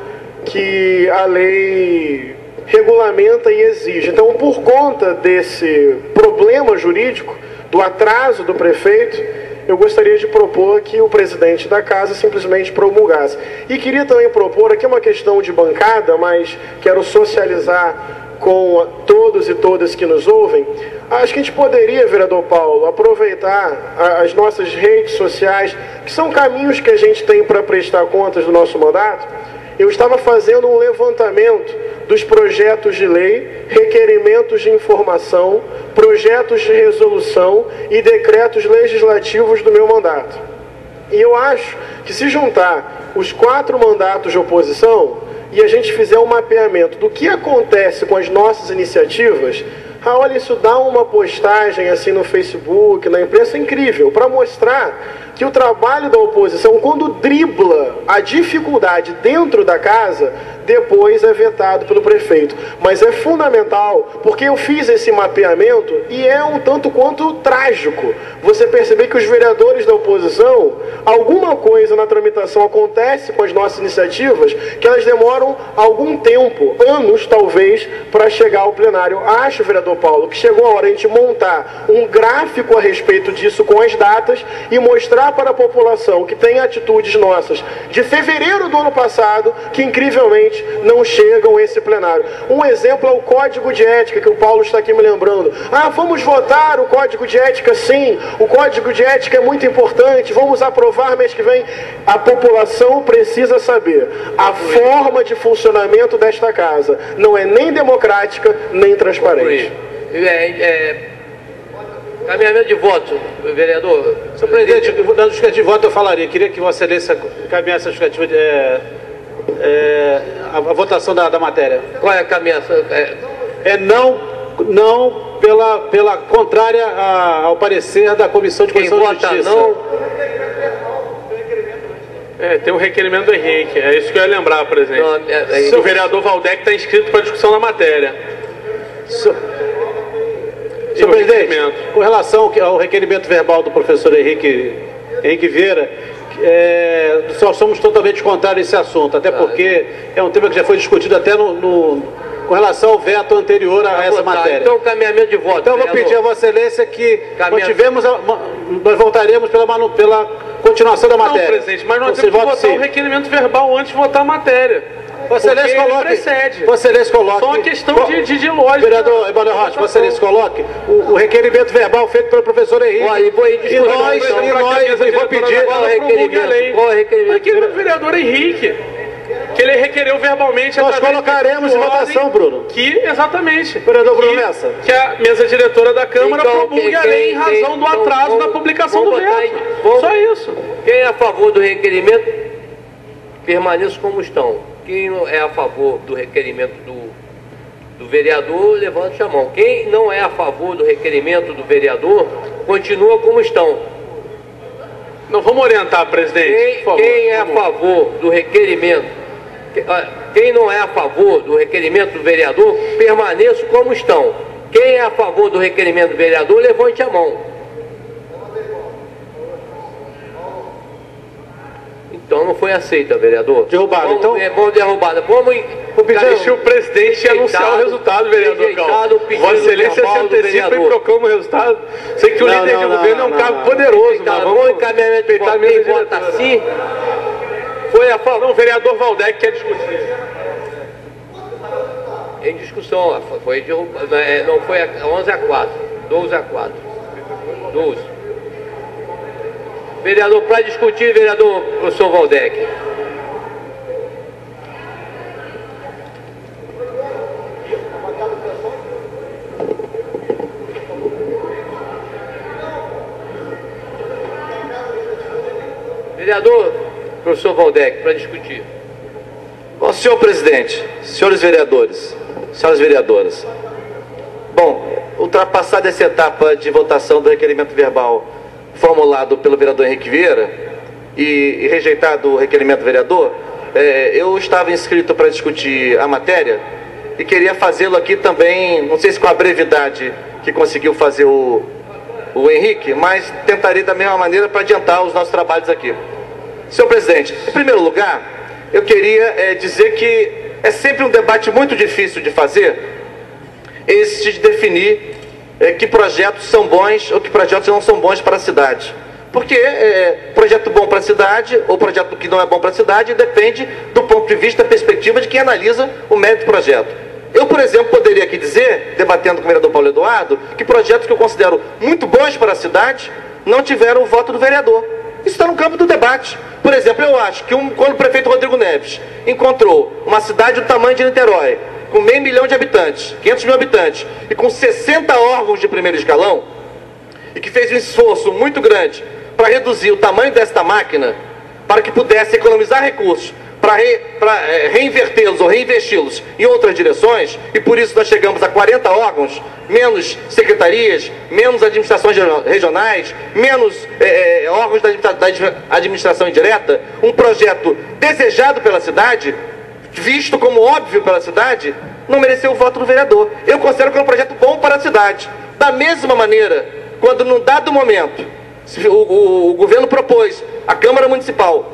que a lei regulamenta e exige. Então, por conta desse problema jurídico, do atraso do prefeito, eu gostaria de propor que o presidente da casa simplesmente promulgasse. E queria também propor, aqui uma questão de bancada, mas quero socializar com todos e todas que nos ouvem. Acho que a gente poderia, vereador Paulo, aproveitar as nossas redes sociais, que são caminhos que a gente tem para prestar contas do nosso mandato. Eu estava fazendo um levantamento dos projetos de lei, requerimentos de informação, projetos de resolução e decretos legislativos do meu mandato. E eu acho que se juntar os 4 mandatos de oposição e a gente fizer um mapeamento do que acontece com as nossas iniciativas, olha, isso dá uma postagem assim no Facebook, na imprensa, incrível, para mostrar que o trabalho da oposição, quando dribla a dificuldade dentro da casa, depois é vetado pelo prefeito. Mas é fundamental, porque eu fiz esse mapeamento e é um tanto quanto trágico você perceber que os vereadores da oposição, alguma coisa na tramitação acontece com as nossas iniciativas, que elas demoram algum tempo, anos talvez, para chegar ao plenário. Acho, vereador Paulo, que chegou a hora de a gente montar um gráfico a respeito disso com as datas e mostrar para a população que tem atitudes nossas de fevereiro do ano passado que incrivelmente não chegam a esse plenário. Um exemplo é o Código de Ética, que o Paulo está aqui me lembrando. Vamos votar o Código de Ética, sim, o Código de Ética é muito importante, vamos aprovar mês que vem. A população precisa saber a forma de funcionamento desta casa não é nem democrática nem transparente. Caminhamento de voto, vereador. Senhor presidente, na justificativa de voto eu falaria, queria que Vossa Excelência caminhasse a justificativa a votação da matéria. Qual é a caminhação? Não pela contrária ao parecer da Comissão de Constituição e Justiça. Não. Tem um requerimento do Henrique, é isso que eu ia lembrar, presidente. O vereador Valdec está inscrito para discussão da matéria. Senhor presidente, com relação ao requerimento verbal do professor Henrique Vieira, nós somos totalmente contrários a esse assunto, até porque é um tema que já foi discutido até com relação ao veto anterior a essa matéria. Então, caminhamento de voto. Então, eu vou pedir a Vossa Excelência que nós voltaremos pela continuação da matéria. Não, presidente, mas nós temos que votar o requerimento verbal antes de votar a matéria. Vossa Excelência coloque. Só uma questão de lógica. Vereador Emanuel Rocha, Vossa Excelência coloque o requerimento verbal feito pelo professor Henrique. E vou pedir qual é o requerimento do vereador Henrique, que ele requereu verbalmente. Nós colocaremos em votação, Bruno. Exatamente. Vereador Bruno Lessa. Que a mesa diretora da Câmara promulgue a lei em razão do atraso na publicação do veto. Só isso. Quem é a favor do requerimento, permaneça como estão. Quem é a favor do requerimento do vereador, levante a mão. Quem não é a favor do requerimento do vereador, continua como estão. Não, vamos orientar, presidente. Quem é a favor do requerimento, quem não é a favor do requerimento do vereador, permaneça como estão. Quem é a favor do requerimento do vereador, levante a mão. Então não foi aceita, vereador. Derrubada. Vamos derrubada. Deixa o presidente anunciar o resultado, vereador Calvo. Vossa Excelência se antecipa e proclama o resultado. Sei que o líder de governo é um cargo poderoso, mas vamos respeitar a mesa diretora. Sim. Foi a favor. Não, o vereador Valdec quer discutir. Em discussão, foi derrubada. Não foi 11-4. 12-4. 12. Vereador, para discutir, vereador professor Valdec. Vereador professor Valdec, para discutir. Bom, senhor presidente, senhores vereadores, senhoras vereadoras. Bom, o ultrapassada essa etapa de votação do requerimento verbal formulado pelo vereador Henrique Vieira e rejeitado o requerimento do vereador, eu estava inscrito para discutir a matéria e queria fazê-lo aqui também, não sei se com a brevidade que conseguiu fazer o Henrique, mas tentarei da mesma maneira para adiantar os nossos trabalhos aqui. Senhor presidente, em primeiro lugar, eu queria dizer que é sempre um debate muito difícil de fazer, esse de definir que projetos são bons ou que projetos não são bons para a cidade. Porque projeto bom para a cidade ou projeto que não é bom para a cidade depende do ponto de vista, da perspectiva de quem analisa o mérito do projeto. Eu, por exemplo, poderia aqui dizer, debatendo com o vereador Paulo Eduardo, que projetos que eu considero muito bons para a cidade não tiveram o voto do vereador. Isso está no campo do debate. Por exemplo, eu acho que quando o prefeito Rodrigo Neves encontrou uma cidade do tamanho de Niterói, com 500 mil de habitantes, 500 mil habitantes, e com 60 órgãos de primeiro escalão, e que fez um esforço muito grande para reduzir o tamanho desta máquina, para que pudesse economizar recursos, para reinvertê-los ou reinvesti-los em outras direções, e por isso nós chegamos a 40 órgãos, menos secretarias, menos administrações regionais, menos órgãos da administração indireta, um projeto desejado pela cidade, visto como óbvio pela cidade, não mereceu o voto do vereador. Eu considero que é um projeto bom para a cidade. Da mesma maneira, quando num dado momento o governo propôs à Câmara Municipal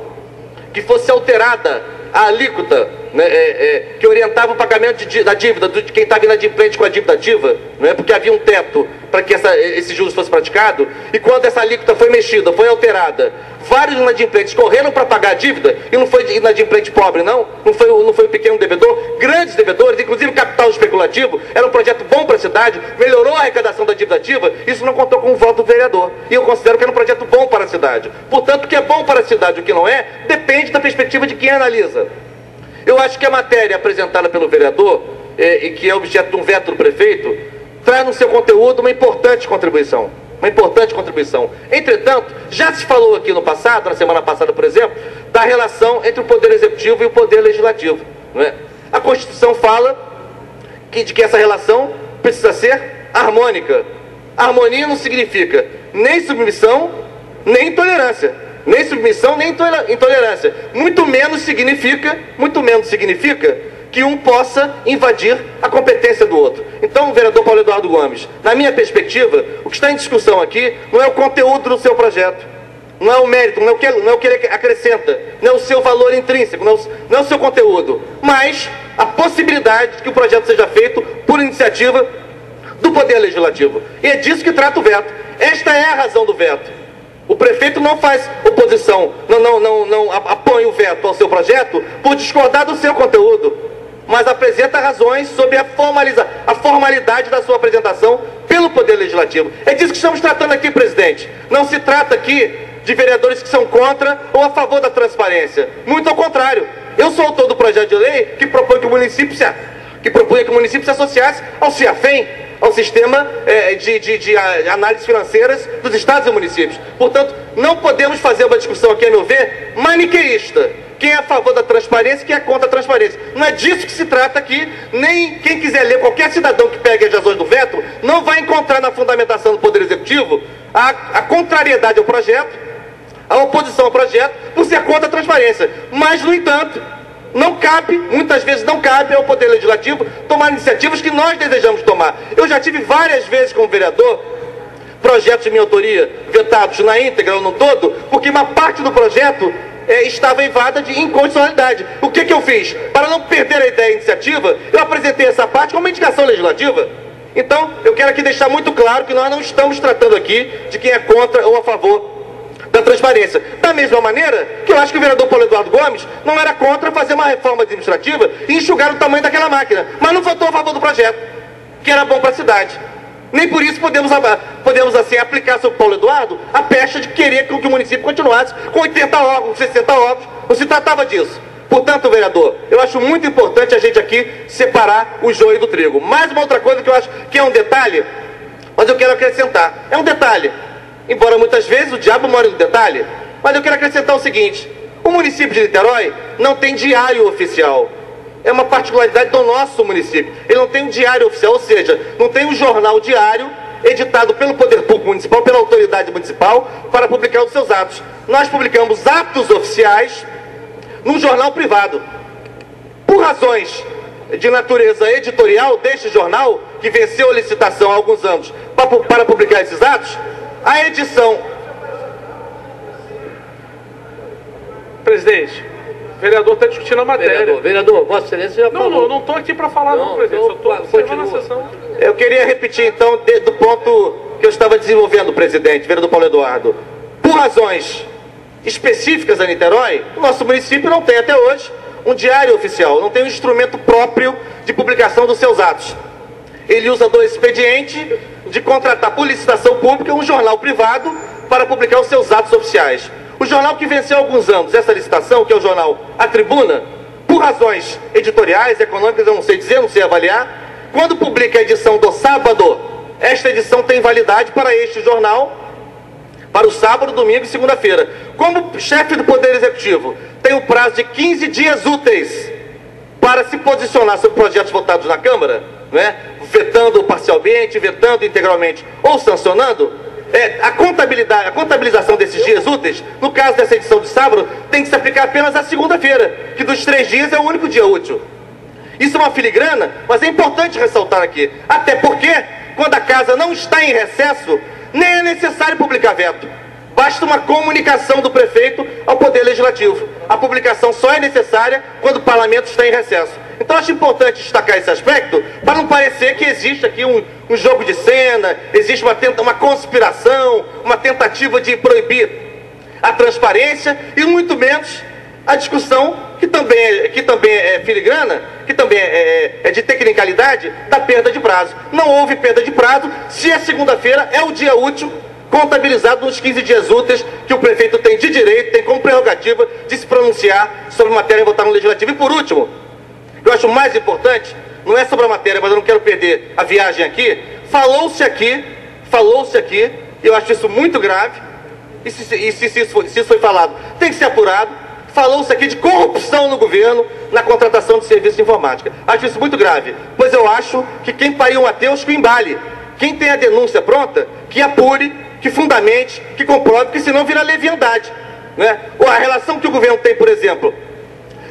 que fosse alterada a alíquota, né, que orientava o pagamento da dívida de quem estava inadimplente com a dívida ativa, não é, porque havia um teto para que esse juros fosse praticado, e quando essa alíquota foi mexida, foi alterada, vários inadimplentes correram para pagar a dívida, e não foi inadimplente pobre, não foi o pequeno devedor, grandes devedores, inclusive capital especulativo. Era um projeto bom para a cidade, melhorou a arrecadação da dívida ativa, isso não contou com o voto do vereador, e eu considero que era um projeto bom para a cidade. Portanto, o que é bom para a cidade e o que não é, depende da perspectiva de quem analisa. Eu acho que a matéria apresentada pelo vereador, e que é objeto de um veto do prefeito, traz no seu conteúdo uma importante contribuição. Entretanto, já se falou aqui no passado, na semana passada, por exemplo, da relação entre o Poder Executivo e o Poder Legislativo. Não é? A Constituição fala de que essa relação precisa ser harmônica. Harmonia não significa nem submissão, nem intolerância. Nem submissão, nem intolerância. Muito menos significa que um possa invadir a competência do outro. Então, vereador Paulo Eduardo Gomes, na minha perspectiva, o que está em discussão aqui não é o conteúdo do seu projeto, não é o mérito, não é o que ele acrescenta, não é o seu valor intrínseco, não é o seu conteúdo, mas a possibilidade de que o projeto seja feito por iniciativa do Poder Legislativo. E é disso que trata o veto. Esta é a razão do veto. O prefeito não faz oposição, não apoia o veto ao seu projeto por discordar do seu conteúdo, mas apresenta razões sobre a formalidade da sua apresentação pelo Poder Legislativo. É disso que estamos tratando aqui, presidente. Não se trata aqui de vereadores que são contra ou a favor da transparência. Muito ao contrário. Eu sou autor do projeto de lei que propõe que o município se associasse ao CIAFEM, ao sistema de análises financeiras dos estados e municípios. Portanto, não podemos fazer uma discussão aqui, a meu ver, maniqueísta. Quem é a favor da transparência e quem é contra a transparência. Não é disso que se trata aqui, nem quem quiser ler, qualquer cidadão que pegue as razões do veto, não vai encontrar na fundamentação do Poder Executivo a contrariedade ao projeto, a oposição ao projeto, por ser contra a transparência. Mas, no entanto, não cabe, muitas vezes não cabe ao Poder Legislativo tomar iniciativas que nós desejamos tomar. Eu já tive várias vezes como vereador projetos de minha autoria vetados na íntegra ou no todo, porque uma parte do projeto estava invada de inconstitucionalidade. O que eu fiz? Para não perder a ideia e a iniciativa, eu apresentei essa parte como uma indicação legislativa. Então, eu quero aqui deixar muito claro que nós não estamos tratando aqui de quem é contra ou a favor da transparência. Da mesma maneira que eu acho que o vereador Paulo Eduardo Gomes não era contra fazer uma reforma administrativa e enxugar o tamanho daquela máquina, mas não votou a favor do projeto, que era bom para a cidade. Nem por isso podemos assim, aplicar sobre o Paulo Eduardo a pecha de querer que o município continuasse com 80 órgãos, 60 órgãos. Não se tratava disso. Portanto, vereador, eu acho muito importante a gente aqui separar o joio do trigo. Mais uma outra coisa que eu acho que é um detalhe, mas eu quero acrescentar. É um detalhe. Embora muitas vezes o diabo more no detalhe, mas eu quero acrescentar o seguinte: o município de Niterói não tem diário oficial. é uma particularidade do nosso município. Ele não tem um diário oficial, ou seja, não tem um jornal diário editado pelo Poder Público Municipal, pela autoridade municipal, para publicar os seus atos. Nós publicamos atos oficiais num jornal privado. Por razões de natureza editorial deste jornal, que venceu a licitação há alguns anos para publicar esses atos, a edição... Presidente, o vereador está discutindo a matéria. Vereador, Vossa Excelência já falou. Não estou aqui para falar, não, presidente. Eu estou observando a sessão. Eu queria repetir, então, do ponto que eu estava desenvolvendo, presidente, vereador Paulo Eduardo. Por razões específicas a Niterói, o nosso município não tem até hoje um diário oficial, não tem um instrumento próprio de publicação dos seus atos. Ele usa do expediente de contratar por licitação pública um jornal privado para publicar os seus atos oficiais. O jornal que venceu há alguns anos essa licitação, que é o jornal A Tribuna, por razões editoriais, econômicas, eu não sei dizer, não sei avaliar, quando publica a edição do sábado, esta edição tem validade para este jornal, para o sábado, domingo e segunda-feira. Como chefe do Poder Executivo tem o prazo de 15 dias úteis para se posicionar sobre projetos votados na Câmara, né, vetando parcialmente, vetando integralmente ou sancionando, a contabilização desses dias úteis, no caso dessa edição de sábado, tem que se aplicar apenas à segunda-feira, que dos 3 dias é o único dia útil. Isso é uma filigrana, mas é importante ressaltar aqui, até porque, quando a casa não está em recesso, nem é necessário publicar veto. Basta uma comunicação do prefeito ao Poder Legislativo. A publicação só é necessária quando o parlamento está em recesso. Então acho importante destacar esse aspecto, para não parecer que existe aqui um jogo de cena, existe uma conspiração, uma tentativa de proibir a transparência e muito menos a discussão, que também é filigrana, que também é de tecnicalidade, da perda de prazo. Não houve perda de prazo se a segunda-feira é o dia útil contabilizado nos 15 dias úteis que o prefeito tem de direito, tem como prerrogativa de se pronunciar sobre matéria votada no Legislativo. E por último, eu acho mais importante, não é sobre a matéria, mas eu não quero perder a viagem aqui, falou-se aqui, e eu acho isso muito grave, e se isso foi falado, tem que ser apurado, falou-se aqui de corrupção no governo, na contratação de serviço de informática. Acho isso muito grave, pois eu acho que quem pariu um Mateus, que o embale. Quem tem a denúncia pronta, que apure, que fundamente, que comprove, porque senão vira leviandade, né? Ou a relação que o governo tem, por exemplo,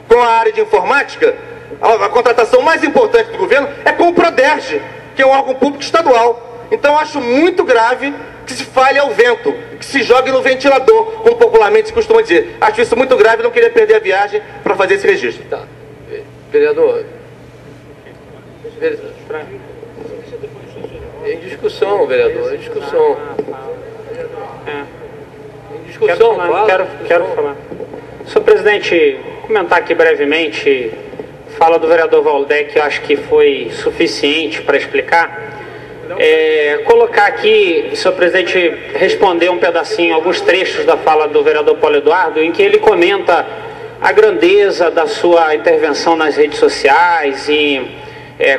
com a área de informática, a contratação mais importante do governo é com o Proderj, que é um órgão público estadual. Então eu acho muito grave que se fale ao vento, que se jogue no ventilador, como popularmente se costuma dizer. Acho isso muito grave e não queria perder a viagem para fazer esse registro. Tá. Vereador. Em discussão, vereador, em discussão. Em discussão, quero falar. Senhor presidente, comentar aqui brevemente, fala do vereador Valdec, que eu acho que foi suficiente para explicar. Colocar aqui, senhor presidente, responder um pedacinho, alguns trechos da fala do vereador Paulo Eduardo, em que ele comenta a grandeza da sua intervenção nas redes sociais e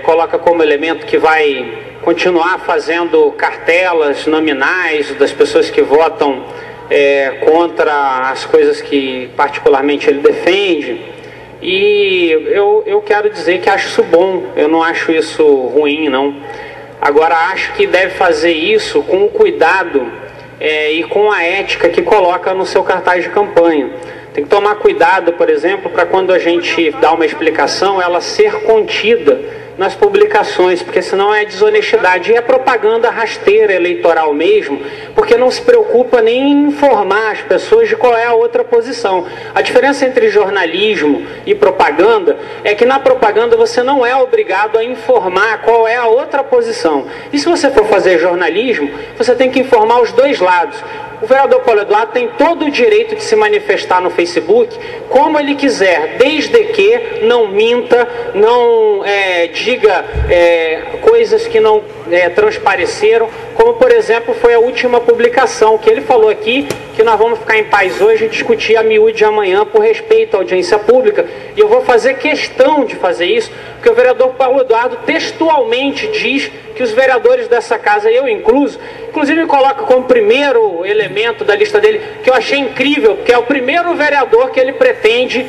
coloca como elemento que vai continuar fazendo cartelas nominais das pessoas que votam contra as coisas que particularmente ele defende. E eu quero dizer que acho isso bom, eu não acho isso ruim, não. Agora, acho que deve fazer isso com o cuidado e com a ética que coloca no seu cartaz de campanha. Tem que tomar cuidado, por exemplo, para quando a gente dá uma explicação, ela ser contida nas publicações, porque senão é desonestidade. E é propaganda rasteira eleitoral mesmo, porque não se preocupa nem em informar as pessoas de qual é a outra posição. A diferença entre jornalismo e propaganda é que na propaganda você não é obrigado a informar qual é a outra posição. E se você for fazer jornalismo, você tem que informar os dois lados. O vereador Paulo Eduardo tem todo o direito de se manifestar no Facebook como ele quiser, desde que não minta, não diga coisas que não transpareceram, como por exemplo foi a última publicação, que ele falou aqui que nós vamos ficar em paz hoje e discutir a miúde amanhã por respeito à audiência pública, e eu vou fazer questão de fazer isso, porque o vereador Paulo Eduardo textualmente diz que os vereadores dessa casa, eu incluso, inclusive coloca como primeiro elemento da lista dele, que eu achei incrível, que é o primeiro vereador que ele pretende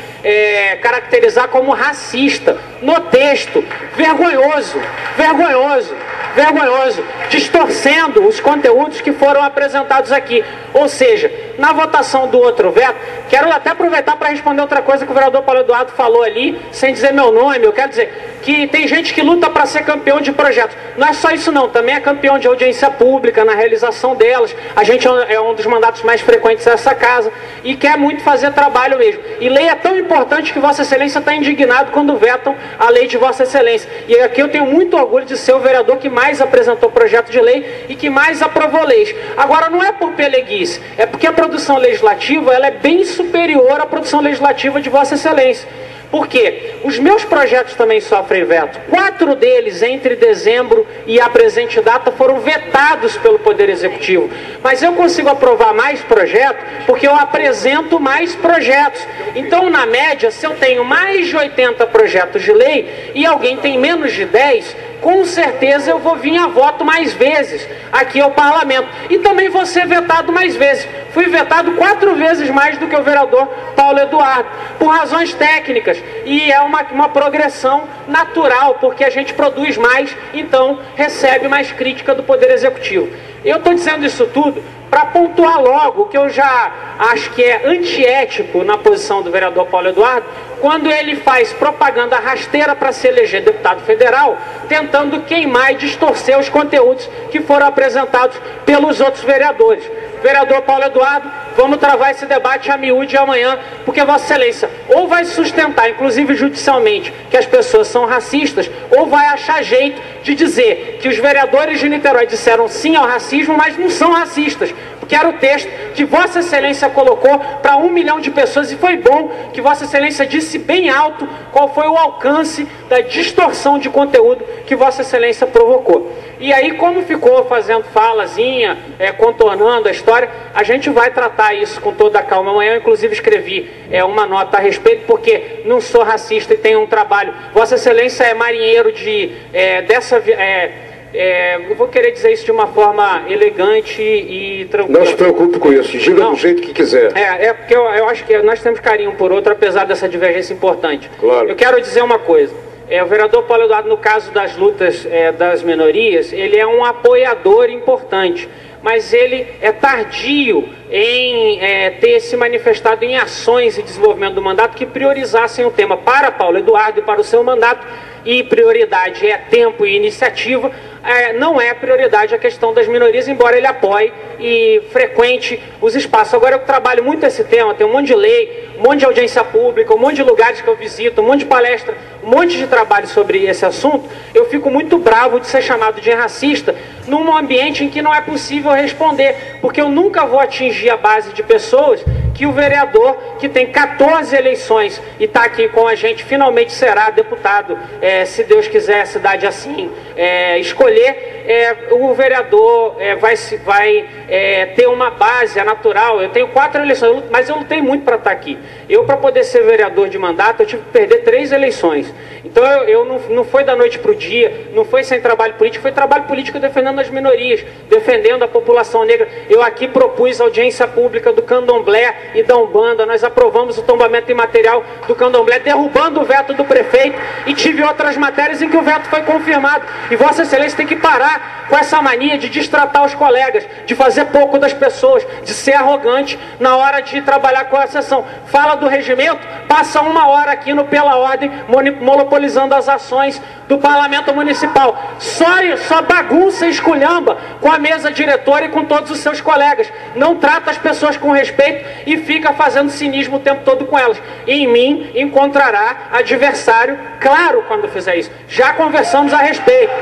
caracterizar como racista, no texto. Vergonhoso, vergonhoso, vergonhoso, distorcendo os conteúdos que foram apresentados aqui. Ou seja, na votação do outro veto, quero até aproveitar para responder outra coisa que o vereador Paulo Eduardo falou ali, sem dizer meu nome. Eu quero dizer que tem gente que luta para ser campeão de projetos. Não é só isso não, também é campeão de audiência pública na realização delas. A gente é um dos mandatos mais frequentes dessa casa e quer muito fazer trabalho mesmo. E lei é tão importante que Vossa Excelência está indignado quando vetam a lei de Vossa Excelência. E aqui eu tenho muito orgulho de ser o vereador que mais apresentou projeto de lei e que mais aprovou leis. Agora, não é por peleguice, é porque a produção legislativa ela é bem superior à produção legislativa de Vossa Excelência. Por quê? Os meus projetos também sofrem veto. 4 deles, entre dezembro e a presente data, foram vetados pelo Poder Executivo. Mas eu consigo aprovar mais projetos porque eu apresento mais projetos. Então, na média, se eu tenho mais de 80 projetos de lei e alguém tem menos de 10, com certeza eu vou vir a voto mais vezes aqui ao parlamento. E também vou ser vetado mais vezes. Fui vetado 4 vezes mais do que o vereador Paulo Eduardo, por razões técnicas. E é uma progressão natural, porque a gente produz mais, então recebe mais crítica do Poder Executivo. Eu estou dizendo isso tudo para pontuar logo que eu já acho que é antiético na posição do vereador Paulo Eduardo, quando ele faz propaganda rasteira para se eleger deputado federal, tentando queimar e distorcer os conteúdos que foram apresentados pelos outros vereadores. Vereador Paulo Eduardo, vamos travar esse debate a miúde amanhã, porque Vossa Excelência ou vai sustentar, inclusive judicialmente, que as pessoas são racistas, ou vai achar jeito de dizer que os vereadores de Niterói disseram sim ao racismo, mas não são racistas, porque era o texto que Vossa Excelência colocou para 1 milhão de pessoas, e foi bom que Vossa Excelência disse bem alto qual foi o alcance da distorção de conteúdo que Vossa Excelência provocou. E aí, como ficou fazendo falazinha, contornando a história, a gente vai tratar isso com toda a calma. Amanhã eu inclusive escrevi uma nota a respeito, porque não sou racista e tenho um trabalho. Vossa Excelência é marinheiro eu vou querer dizer isso de uma forma elegante e tranquila. Não se preocupe com isso, diga do jeito que quiser. Porque eu acho que nós temos carinho por outro, apesar dessa divergência importante. Claro. Eu quero dizer uma coisa. O vereador Paulo Eduardo, no caso das lutas das minorias, ele é um apoiador importante, mas ele é tardio em ter se manifestado em ações e desenvolvimento do mandato que priorizassem o tema para Paulo Eduardo e para o seu mandato. E prioridade é tempo e iniciativa, não é prioridade a questão das minorias, embora ele apoie e frequente os espaços. Agora eu trabalho muito esse tema, tem um monte de lei, um monte de audiência pública, um monte de lugares que eu visito, um monte de palestra, um monte de trabalho sobre esse assunto. Eu fico muito bravo de ser chamado de racista num ambiente em que não é possível responder, porque eu nunca vou atingir a base de pessoas que o vereador, que tem 14 eleições e está aqui com a gente, finalmente será deputado, se Deus quiser, a cidade assim escolher, o vereador vai ter uma base, é natural. Eu tenho 4 eleições, mas eu lutei muito para estar aqui. Para poder ser vereador de mandato, eu tive que perder 3 eleições. Então não foi da noite para o dia, não foi sem trabalho político, foi trabalho político defendendo as minorias, defendendo a população negra. Eu aqui propus audiência pública do Candomblé e da Umbanda, nós aprovamos o tombamento imaterial do Candomblé, derrubando o veto do prefeito, e tive outras matérias em que o veto foi confirmado. E Vossa Excelência tem que parar com essa mania de destratar os colegas, de fazer pouco das pessoas, de ser arrogante na hora de trabalhar com a sessão. Fala do regimento, passa 1 hora aqui no Pela Ordem, monopolizando as ações do Parlamento Municipal. Só bagunça e esculhamba com a mesa diretora e com todos os seus colegas. Não trata as pessoas com respeito e fica fazendo cinismo o tempo todo com elas. Em mim encontrará adversário, claro, quando fizer isso. Já conversamos a respeito.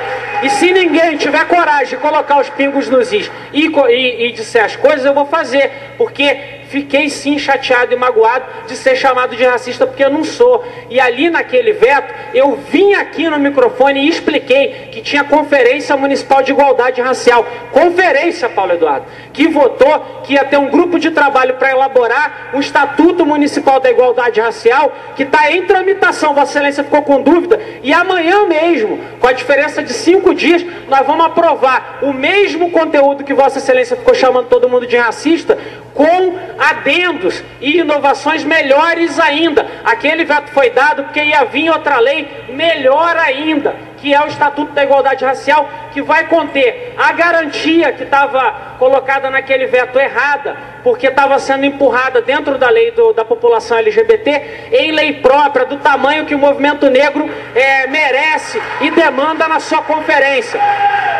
E se ninguém tiver coragem de colocar os pingos nos is e disser as coisas, eu vou fazer, porque fiquei sim chateado e magoado de ser chamado de racista, porque eu não sou. E ali naquele veto, eu vim aqui no microfone e expliquei que tinha Conferência Municipal de Igualdade Racial, conferência, Paulo Eduardo, que votou que ia ter um grupo de trabalho para elaborar o Estatuto Municipal da Igualdade Racial, que está em tramitação. Vossa Excelência ficou com dúvida, e amanhã mesmo, com a diferença de 5 dias, nós vamos aprovar o mesmo conteúdo que Vossa Excelência ficou chamando todo mundo de racista, com adendos e inovações melhores ainda. Aquele veto foi dado porque ia vir outra lei melhor ainda, que é o Estatuto da Igualdade Racial, que vai conter a garantia que estava colocada naquele veto errada, porque estava sendo empurrada dentro da lei da população LGBT, em lei própria, do tamanho que o movimento negro merece e demanda na sua conferência.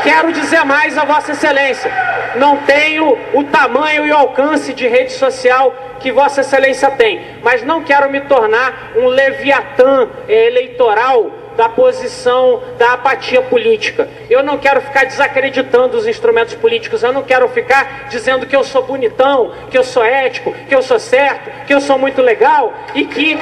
Quero dizer mais a Vossa Excelência, não tenho o tamanho e o alcance de rede social que Vossa Excelência tem, mas não quero me tornar um leviatã eleitoral da posição da apatia política. Eu não quero ficar desacreditando os instrumentos políticos, eu não quero ficar dizendo que eu sou bonitão, que eu sou ético, que eu sou certo, que eu sou muito legal e que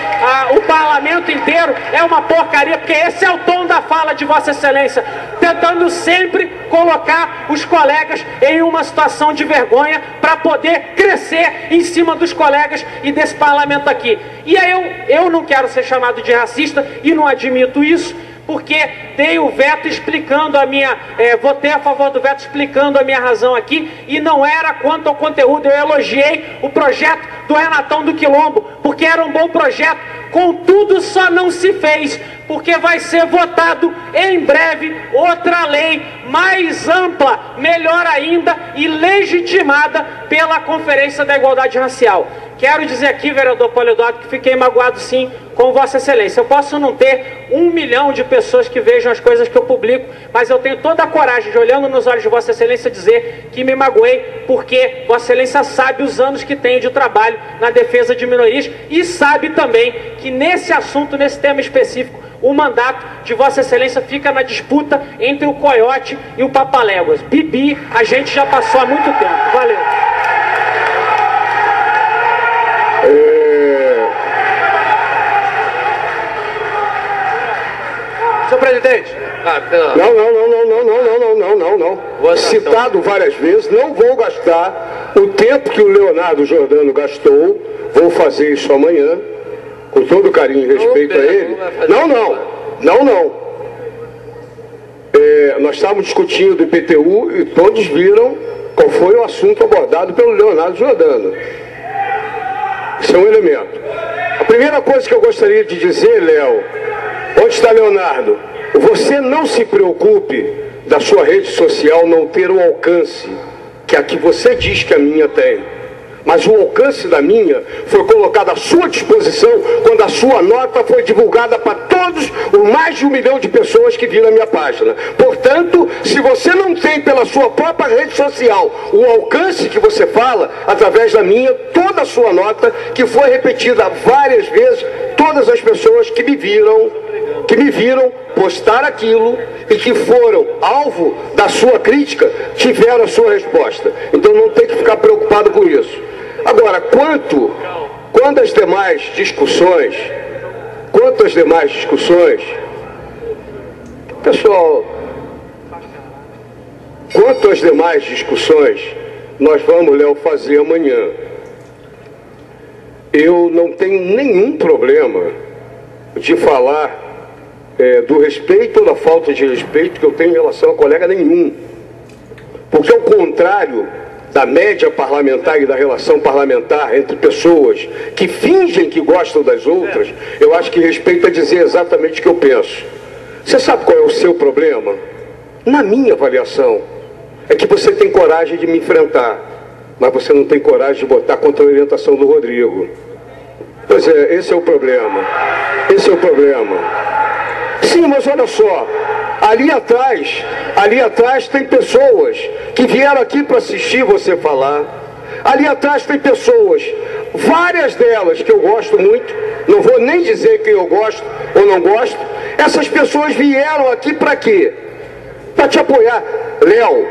o parlamento inteiro é uma porcaria, porque esse é o tom da fala de Vossa Excelência, tentando sempre colocar os colegas em uma situação de vergonha para poder crescer em cima dos colegas e desse parlamento aqui. E aí eu não quero ser chamado de racista e não admito isso, porque dei o veto explicando a minha... votei a favor do veto explicando a minha razão aqui, e não era quanto ao conteúdo. Eu elogiei o projeto do Renatão do Quilombo, porque era um bom projeto, contudo só não se fez, porque vai ser votado em breve outra lei mais ampla, melhor ainda, e legitimada pela Conferência da Igualdade Racial. Quero dizer aqui, vereador Paulo Eduardo, que fiquei magoado sim com Vossa Excelência. Eu posso não ter 1 milhão de pessoas que vejam as coisas que eu publico, mas eu tenho toda a coragem de, olhando nos olhos de Vossa Excelência, dizer que me magoei, porque Vossa Excelência sabe os anos que tenho de trabalho na defesa de minorias e sabe também que nesse assunto, nesse tema específico, o mandato de Vossa Excelência fica na disputa entre o Coiote e o Papaléguas. Bibi, a gente já passou há muito tempo. Valeu. Senhor presidente. Não. Citado várias vezes, não vou gastar o tempo que o Leonardo Jordano gastou, vou fazer isso amanhã, com todo carinho e respeito a ele. Não. Nós estávamos discutindo do IPTU e todos viram qual foi o assunto abordado pelo Leonardo Jordano. Isso é um elemento. A primeira coisa que eu gostaria de dizer, Léo, onde está Leonardo? Você não se preocupe da sua rede social não ter o alcance que a que você diz que a minha tem. Mas o alcance da minha foi colocado à sua disposição quando a sua nota foi divulgada para todos os mais de 1 milhão de pessoas que viram a minha página. Portanto, se você não tem pela sua própria rede social o alcance que você fala, através da minha, toda a sua nota, que foi repetida várias vezes, todas as pessoas que me viram postar aquilo e que foram alvo da sua crítica, tiveram a sua resposta. Então não tem que ficar preocupado com isso. Agora, quanto às demais discussões, pessoal, quanto às demais discussões, nós vamos, Léo, fazer amanhã. Eu não tenho nenhum problema de falar do respeito ou da falta de respeito que eu tenho em relação a colega nenhum. Porque ao contrário da média parlamentar e da relação parlamentar entre pessoas que fingem que gostam das outras, eu acho que respeito é dizer exatamente o que eu penso. Você sabe qual é o seu problema? Na minha avaliação, é que você tem coragem de me enfrentar, mas você não tem coragem de botar contra a orientação do Rodrigo. Pois é, esse é o problema. Sim, mas olha só, ali atrás tem pessoas que vieram aqui para assistir você falar. Ali atrás tem pessoas, várias delas que eu gosto muito, não vou nem dizer que eu gosto ou não gosto. Essas pessoas vieram aqui para quê? Para te apoiar. Léo,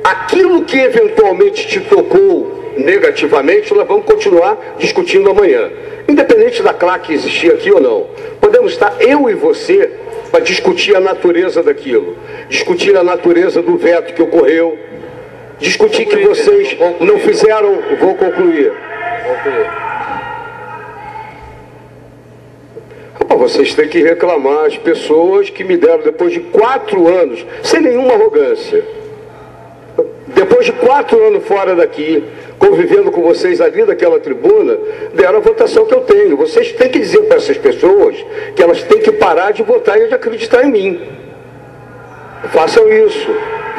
aquilo que eventualmente te tocou negativamente, nós vamos continuar discutindo amanhã. Independente da claque existir aqui ou não. Podemos estar eu e você para discutir a natureza daquilo, discutir a natureza do veto que ocorreu, discutir que vocês não fizeram... Vou concluir. Vocês têm que reclamar as pessoas que me deram, depois de 4 anos, sem nenhuma arrogância, depois de 4 anos fora daqui, convivendo com vocês ali daquela tribuna, deram a votação que eu tenho. Vocês têm que dizer para essas pessoas que elas têm que parar de votar e de acreditar em mim. Façam isso.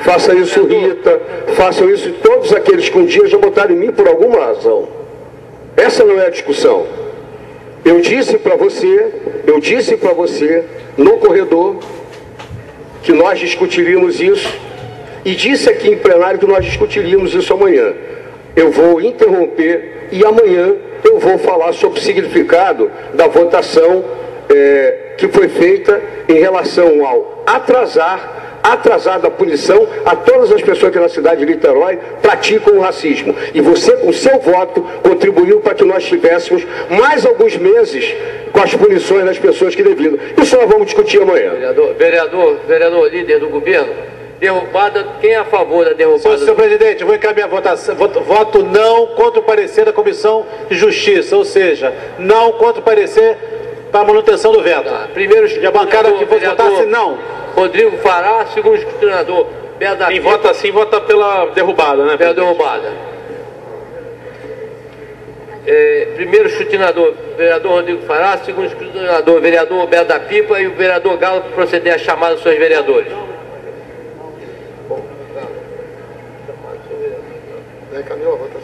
Façam isso, Rita. Façam isso todos aqueles que um dia já votaram em mim por alguma razão. Essa não é a discussão. Eu disse para você no corredor que nós discutiríamos isso e disse aqui em plenário que nós discutiríamos isso amanhã. Eu vou interromper e amanhã eu vou falar sobre o significado da votação que foi feita em relação ao atrasar da punição a todas as pessoas que na cidade de Niterói praticam o racismo. E você, com seu voto, contribuiu para que nós tivéssemos mais alguns meses com as punições das pessoas que deviam. Isso nós vamos discutir amanhã. Vereador, líder do governo, derrubada, quem é a favor da derrubada? Senhor presidente, eu vou encaminhar a votação. Voto não contra o parecer da Comissão de Justiça, ou seja, não contra o parecer para a manutenção do veto. Tá. Primeiro, e a bancada que votasse não. Rodrigo Fará, segundo escrutinador. Quem vota sim, vota pela derrubada, né? Pela derrubada. Primeiro escrutinador, vereador Rodrigo Fará, segundo escrutinador, vereador Roberto da Pipa e o vereador Galo para proceder à chamada dos seus vereadores.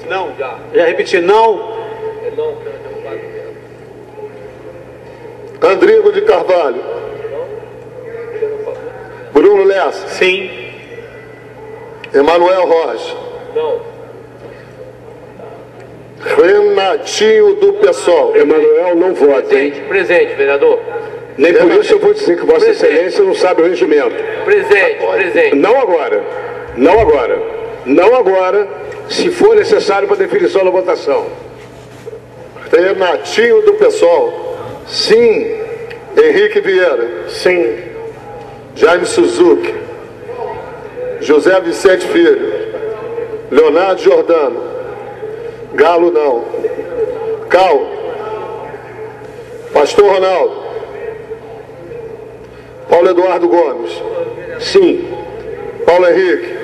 Não, já repeti, não. Andrigo de Carvalho. Bruno Lessa. Sim. Emanuel Rocha. Não. Renatinho do PSOL. Emanuel não vota, hein? Presente, vereador. Nem por isso eu vou dizer que Vossa Excelência não sabe o regimento. Presente. Não agora. Não agora. Não agora, se for necessário para definição da votação. Renatinho do PSOL. Sim. Henrique Vieira. Sim. Jaime Suzuki. José Vicente Filho. Leonardo Jordano. Galo não. Cal. Pastor Ronaldo. Paulo Eduardo Gomes. Sim. Paulo Henrique.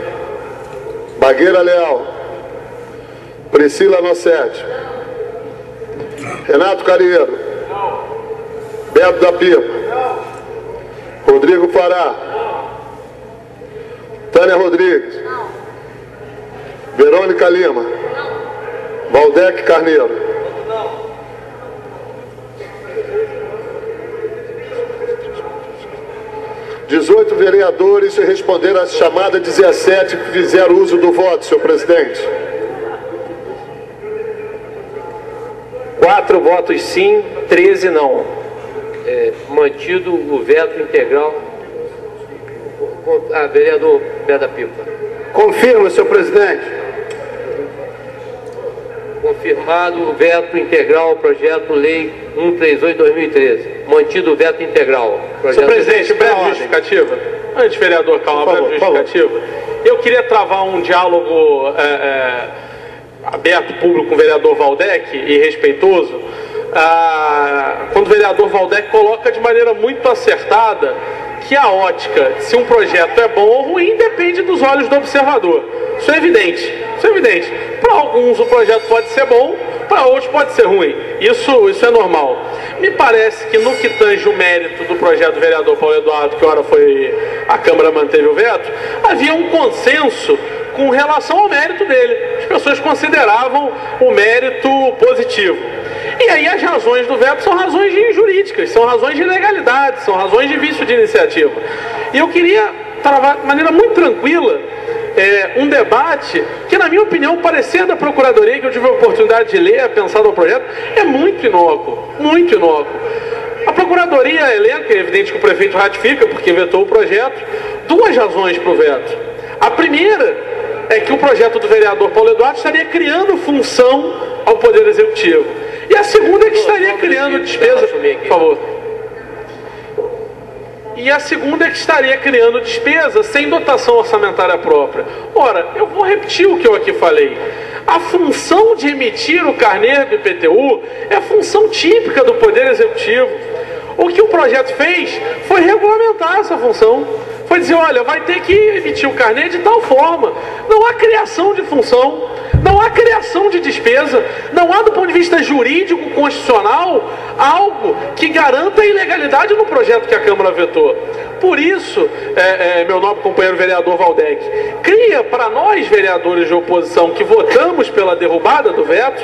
Bagueira Leal. Priscila Nossetti. Renato Carieiro. Beto da Pipa. Rodrigo Fará. Tânia Rodrigues. Verônica Lima. Valdec Carneiro. – 18 vereadores responderam à chamada, 17 que fizeram uso do voto, senhor presidente. 4 votos sim, 13 não. Mantido o veto integral. Vereador Beto da Pipa. Confirma, senhor presidente. Confirmado o veto integral ao projeto-lei 138/2013. Mantido o veto integral. Senhor presidente, breve justificativa. Antes, vereador, calma, breve justificativa. Eu queria travar um diálogo aberto, público, com o vereador Valdec e respeitoso, quando o vereador Valdec coloca de maneira muito acertada que a ótica, se um projeto é bom ou ruim, depende dos olhos do observador. Isso é evidente. Para alguns o projeto pode ser bom, para outros pode ser ruim. Isso é normal. Me parece que no que tange o mérito do projeto do vereador Paulo Eduardo, que ora foi a Câmara manteve o veto, havia um consenso com relação ao mérito dele. As pessoas consideravam o mérito positivo. E aí as razões do veto são razões jurídicas, são razões de ilegalidade, são razões de vício de iniciativa. E eu queria travar de maneira muito tranquila um debate que, na minha opinião, o parecer da Procuradoria, que eu tive a oportunidade de ler, pensar no projeto, é muito inócuo, muito inócuo. A Procuradoria elenca, é evidente que o prefeito ratifica, porque vetou o projeto, 2 razões para o veto. A primeira é que o projeto do vereador Paulo Eduardo estaria criando função ao Poder Executivo. E a segunda é que estaria criando despesa... Por favor. E a segunda é que estaria criando despesa sem dotação orçamentária própria. Ora, eu vou repetir o que eu aqui falei. A função de emitir o carnê do IPTU é função típica do Poder Executivo. O que o projeto fez foi regulamentar essa função. Foi dizer, olha, vai ter que emitir o carnê de tal forma. Não há criação de função, não há criação de despesa, não há do ponto de vista jurídico, constitucional, algo que garanta a ilegalidade no projeto que a Câmara vetou. Por isso, meu nobre companheiro vereador Waldeck, cria para nós, vereadores de oposição, que votamos pela derrubada do veto,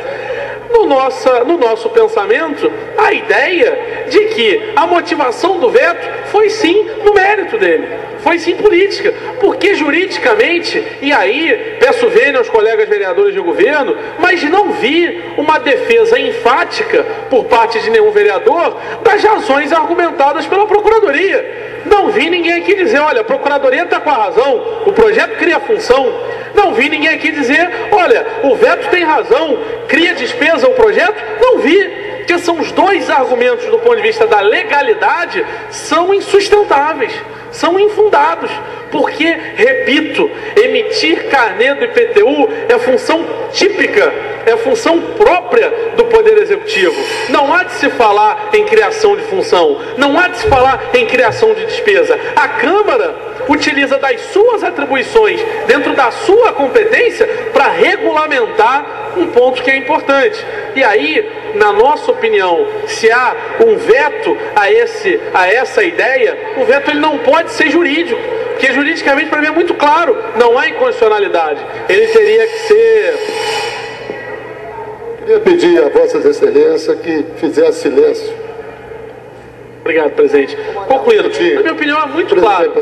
no nosso pensamento, a ideia de que a motivação do veto foi sim no mérito dele, foi sim política, porque juridicamente, e aí peço vênia aos colegas vereadores de governo, mas não vi uma defesa enfática por parte de nenhum vereador das razões argumentadas pela Procuradoria. Não vi ninguém aqui dizer, olha, a Procuradoria está com a razão, o projeto cria função. Não vi ninguém aqui dizer, olha, o veto tem razão, cria despesa o projeto. Não vi. Porque são os dois argumentos do ponto de vista da legalidade, são insustentáveis, são infundados. Porque, repito, emitir carnê do IPTU é função típica, é função própria do Poder Executivo. Não há de se falar em criação de função, não há de se falar em criação de despesa. A Câmara utiliza das suas atribuições, dentro da sua competência, para regulamentar um ponto que é importante. E aí, na nossa opinião, se há um veto a essa ideia, o veto ele não pode ser jurídico, porque juridicamente para mim é muito claro, não há inconstitucionalidade. Ele teria que ser... Queria pedir a Vossas Excelências que fizesse silêncio. Obrigado, presidente. Concluindo, na minha opinião é muito claro,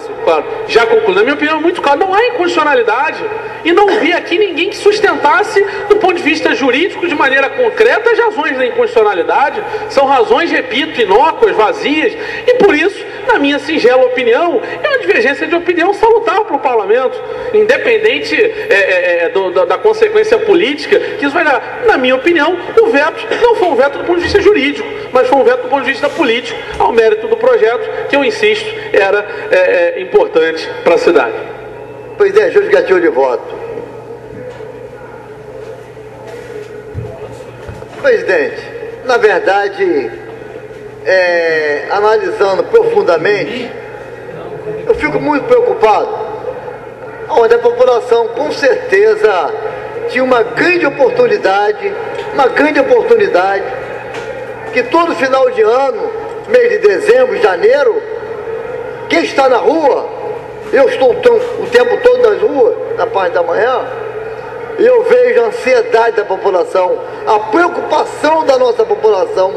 já concluindo, na minha opinião é muito claro, não há inconstitucionalidade, e não vi aqui ninguém que sustentasse, do ponto de vista jurídico, de maneira concreta, as razões da inconstitucionalidade. São razões, repito, inócuas, vazias, e por isso, na minha singela opinião, é uma divergência de opinião salutar para o parlamento, independente da consequência política que isso vai dar. Na minha opinião, o veto não foi um veto do ponto de vista jurídico, mas foi um veto do ponto de vista político, ao mérito do projeto, que eu insisto, era importante para a cidade. Pois é, justificativa de voto. Presidente, na verdade, analisando profundamente, eu fico muito preocupado, onde a população com certeza tinha uma grande oportunidade, que todo final de ano, mês de dezembro, janeiro, quem está na rua, eu estou o tempo todo nas ruas, na parte da manhã, e eu vejo a ansiedade da população, a preocupação da nossa população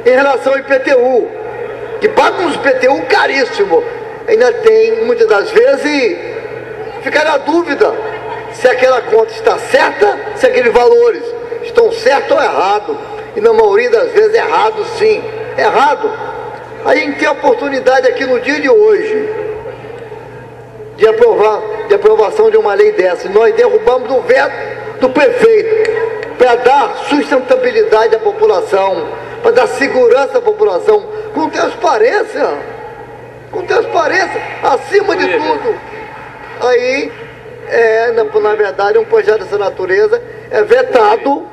em relação ao IPTU, que paga uns IPTU caríssimo. Ainda tem, muitas das vezes, fica na dúvida se aquela conta está certa, se aqueles valores estão certos ou errados. E na maioria das vezes errado, sim, errado. A gente tem a oportunidade aqui no dia de hoje de aprovação de uma lei dessa. E nós derrubamos o veto do prefeito para dar sustentabilidade à população, para dar segurança à população, com transparência, acima de tudo. Aí, na verdade, um projeto dessa natureza é vetado,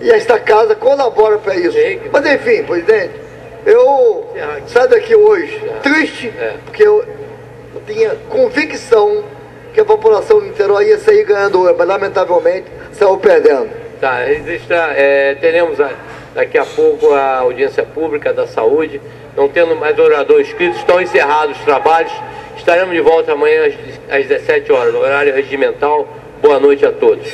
e esta casa colabora para isso. Mas enfim, presidente, eu saio daqui hoje triste, porque eu tinha convicção que a população do Niterói ia sair ganhando, mas lamentavelmente saiu perdendo. Tá, teremos daqui a pouco a audiência pública da saúde. Não tendo mais oradores inscritos, estão encerrados os trabalhos. Estaremos de volta amanhã às 17 horas, no horário regimental. Boa noite a todos.